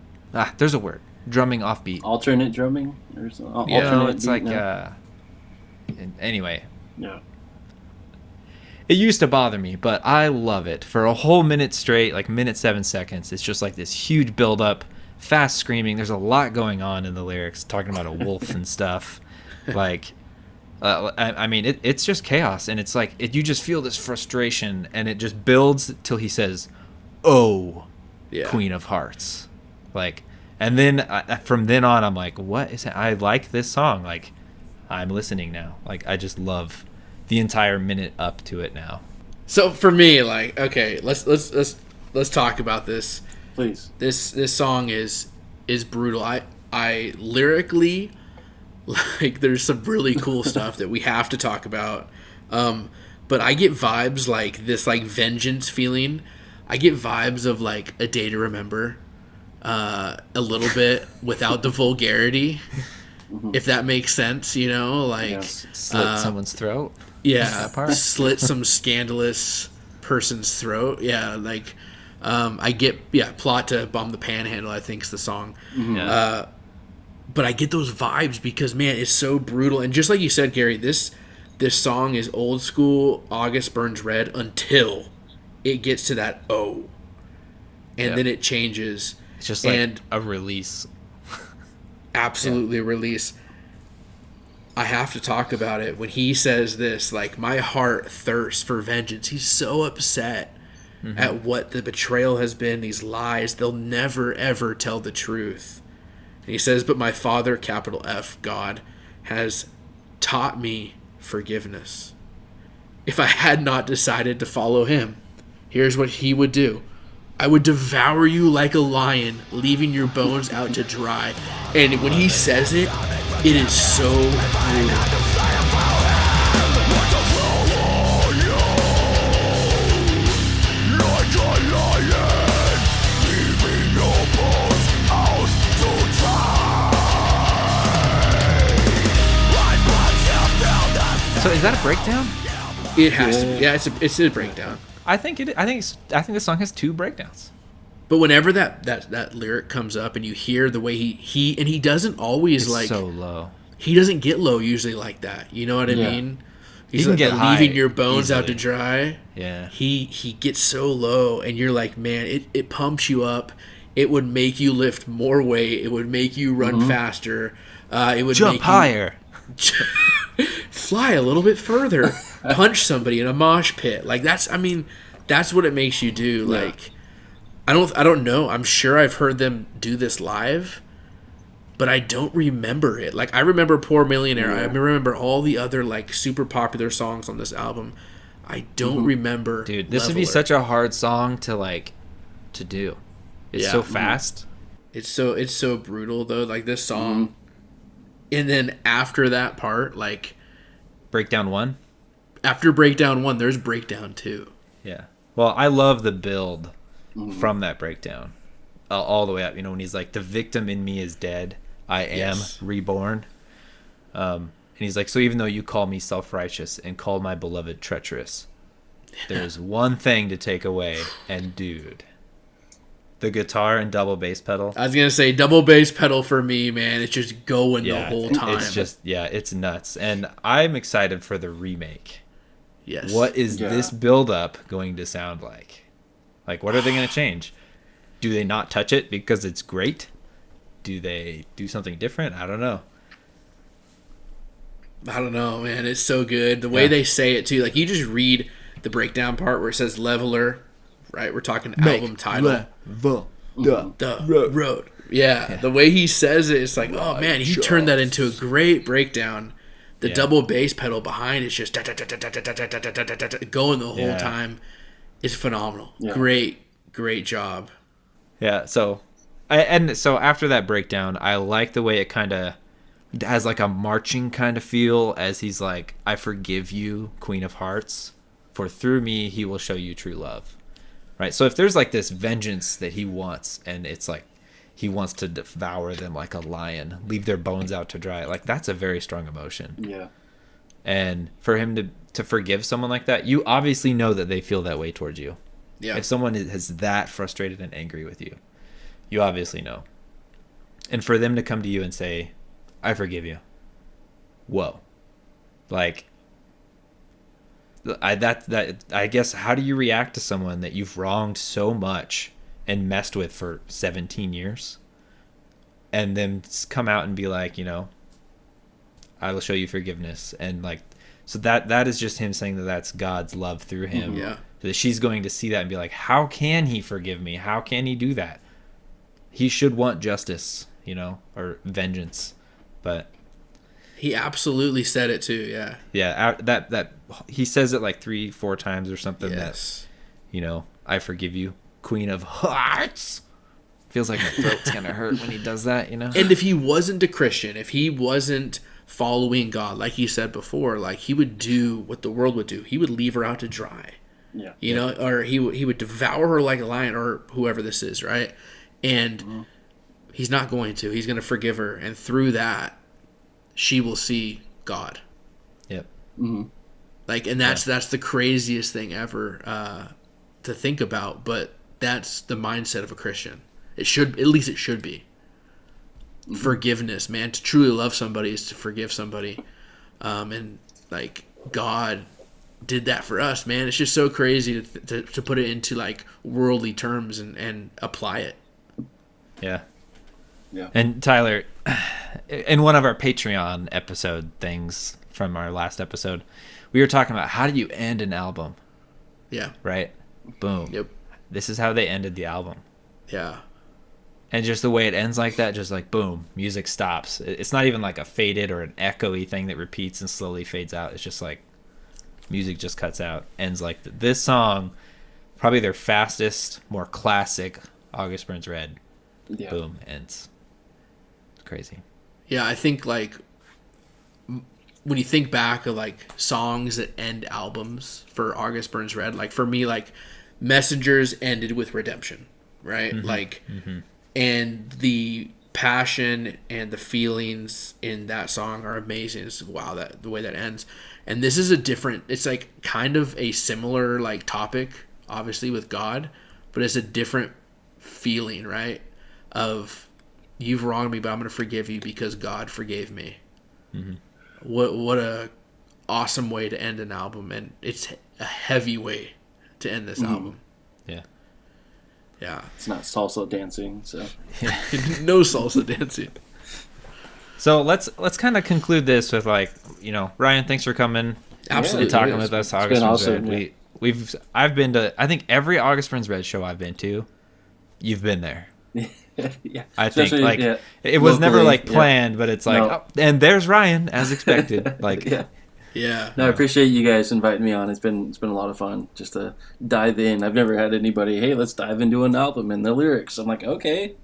there's a word. Drumming offbeat. Alternate drumming? Or something. It's like, anyway. Yeah. It used to bother me, but I love it. For a whole minute straight, like minute 7 seconds, it's just like this huge build-up, fast screaming. There's a lot going on in the lyrics, talking about a wolf and stuff. Like, I mean, it's just chaos, and it's like you just feel this frustration, and it just builds till he says, "Oh, Queen of Hearts," like, and then from then on, I'm like, "What is it?" I like this song. Like, I'm listening now. Like, I just love the entire minute up to it now. So for me, like, okay, let's talk about this. Please. This song is brutal. I lyrically, like, there's some really cool stuff that we have to talk about. But I get vibes like this, like, vengeance feeling. I get vibes of like A Day to Remember, a little bit without the vulgarity, if that makes sense. You know, like slit someone's throat. Yeah, that part? Slit some scandalous person's throat. Yeah, like I get Plot to Bomb the Panhandle, I think is the song. Yeah. But I get those vibes because, man, it's so brutal. And just like you said, Gary, this song is old school August Burns Red until it gets to that O. And then it changes. It's just like a release. Absolutely a release. I have to talk about it. When he says this, like, my heart thirsts for vengeance. He's so upset at what the betrayal has been, these lies. They'll never, ever tell the truth. And he says, but my Father, capital F, God, has taught me forgiveness. If I had not decided to follow him, here's what he would do. I would devour you like a lion, leaving your bones out to dry. And when he says it, it is so brutal. So is that a breakdown? It has to be. Yeah, it's a breakdown. I think this song has 2 breakdowns. But whenever that lyric comes up and you hear the way he doesn't always It's like so low. He doesn't get low usually like that. You know what I mean? He's can like get high leaving your bones easily. out to dry. Yeah. He gets so low and you're like, man, it pumps you up. It would make you lift more weight. It would make you run faster. It would Jump make higher. Fly a little bit further. Punch somebody in a mosh pit. Like that's what it makes you do. Yeah. Like I don't know. I'm sure I've heard them do this live, but I don't remember it. Like I remember Poor Millionaire. I remember all the other like super popular songs on this album. I don't remember. Dude, this would be such a hard song to do. It's so fast. It's so brutal though. Like this song, and then after that part, like Breakdown 1. after Breakdown 1, there's Breakdown 2. Yeah. Well, I love the build from that breakdown all the way up. You know, when he's like, the victim in me is dead. I am reborn. And he's like, so even though you call me self-righteous and call my beloved treacherous, there's one thing to take away. And dude, the guitar and double bass pedal. I was going to say double bass pedal for me, man. It's just going the whole time. It's just, it's nuts. And I'm excited for the remake. Yes. What is this build-up going to sound like? Like, what are they going to change? Do they not touch it because it's great? Do they do something different? I don't know. I don't know, man. It's so good. The way they say it, too. Like, you just read the breakdown part where it says Leveler, right? We're talking album title. The road. Yeah. The way he says it, it's like, oh, man, he turned that into a great breakdown. The double bass pedal behind it's just going the whole time. It's phenomenal. Yeah. Great job. Yeah, so after that breakdown, I like the way it kind of has like a marching kind of feel as he's like, I forgive you, Queen of Hearts, for through me he will show you true love. Right? So if there's like this vengeance that he wants, and it's like he wants to devour them like a lion, leave their bones out to dry, like that's a very strong emotion. Yeah. And for him to forgive someone like that, you obviously know that they feel that way towards you. Yeah. If someone is that frustrated and angry with you, you obviously know. And for them to come to you and say, I forgive you. Whoa. Like, I guess, how do you react to someone that you've wronged so much and messed with for 17 years? And then come out and be like, I will show you forgiveness. And like, so that is just him saying that that's God's love through him. Yeah. That she's going to see that and be like, how can he forgive me? How can he do that? He should want justice, or vengeance, but he absolutely said it too. Yeah. Yeah. That he says it like 3-4 times or something. Yes. That, I forgive you, Queen of Hearts. Feels like my throat's gonna hurt when he does that, And if he wasn't a Christian, if he wasn't following God, like you said before, like he would do what the world would do. He would leave her out to dry. Yeah. Or he would devour her like a lion, or whoever this is, right? And he's not going to. He's going to forgive her, and through that, she will see God. Yep. Mm-hmm. Like, and that's the craziest thing ever to think about. But that's the mindset of a Christian. It should be. Mm-hmm. Forgiveness, man. To truly love somebody is to forgive somebody, and like God did that for us, man. It's just so crazy to put it into like worldly terms and apply it. Yeah. Yeah. And Tyler, in one of our Patreon episode things from our last episode, we were talking about how do you end an album? Yeah. Right? Boom. Yep. This is how they ended the album. Yeah. And just the way it ends like that, just like boom, music stops. It's not even like a faded or an echoey thing that repeats and slowly fades out. It's just like music just cuts out. Ends like this song, probably their fastest, more classic August Burns Red. Yeah. Boom, ends. It's crazy. Yeah, I think like when you think back of like songs that end albums for August Burns Red, like for me, like Messengers ended with Redemption, right? Mm-hmm. Like, mm-hmm. And the passion and the feelings in that song are amazing. It's wow, that the way that ends. And this is it's like kind of a similar like topic, obviously with God, but it's a different feeling, right? Of you've wronged me, but I'm going to forgive you because God forgave me. Mm-hmm. What a awesome way to end an album, and it's a heavy way to end this album. Yeah. Yeah. It's not salsa dancing, so no salsa dancing. So let's kind of conclude this with like, Ryan, thanks for coming. Absolutely. And talking with us. August Burns awesome, Red. I've been to, I think every August Burns Red show I've been to, you've been there. Yeah. I think Especially, like yeah, it was locally, never like planned, but it's like, No. oh, and there's Ryan as expected. Like, Yeah. No, I appreciate you guys inviting me on. It's been a lot of fun just to dive in. I've never had anybody, hey, let's dive into an album and the lyrics. I'm like, okay.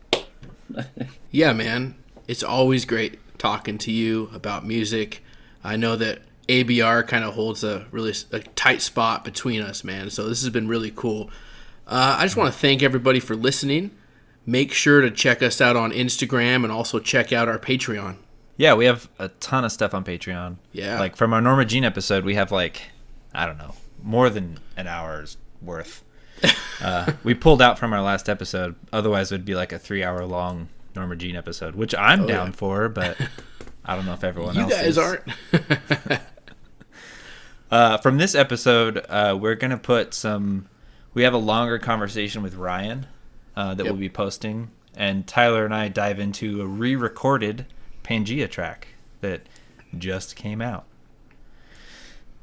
Yeah, man. It's always great talking to you about music. I know that ABR kind of holds a tight spot between us, man. So this has been really cool. I just want to thank everybody for listening. Make sure to check us out on Instagram and also check out our Patreon. yeah, we have a ton of stuff on Patreon. Yeah. Like from our Norma Jean episode, we have like, I don't know, more than an hour's worth. We pulled out from our last episode. Otherwise, it would be like a 3-hour long Norma Jean episode, which I'm down for, but I don't know if everyone else is. You guys aren't. From this episode, we're going to put we have a longer conversation with Ryan that we'll be posting. And Tyler and I dive into a re-recorded Pangea track that just came out.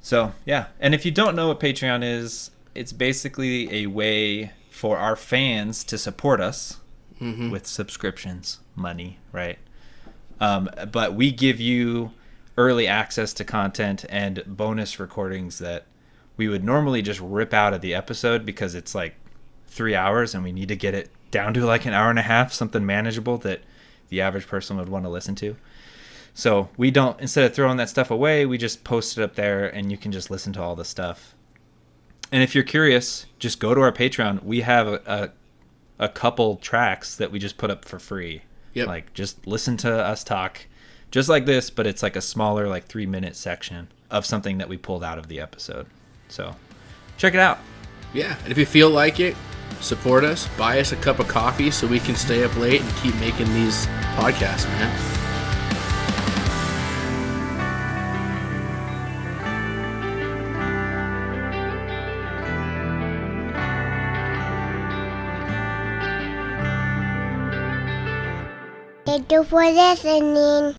So, yeah. And if you don't know what Patreon is, it's basically a way for our fans to support us with subscriptions, money, right? But we give you early access to content and bonus recordings that we would normally just rip out of the episode because it's like 3 hours and we need to get it down to like an hour and a half, something manageable that the average person would want to listen to. So we don't, instead of throwing that stuff away, we just post it up there and you can just listen to all the stuff. And if you're curious, just go to our Patreon. We have a couple tracks that we just put up for free. Yep. Like just listen to us talk just like this, but it's like a smaller, like 3-minute section of something that we pulled out of the episode. So check it out. Yeah. And if you feel like it, support us, buy us a cup of coffee so we can stay up late and keep making these podcasts, man. Thank you for listening.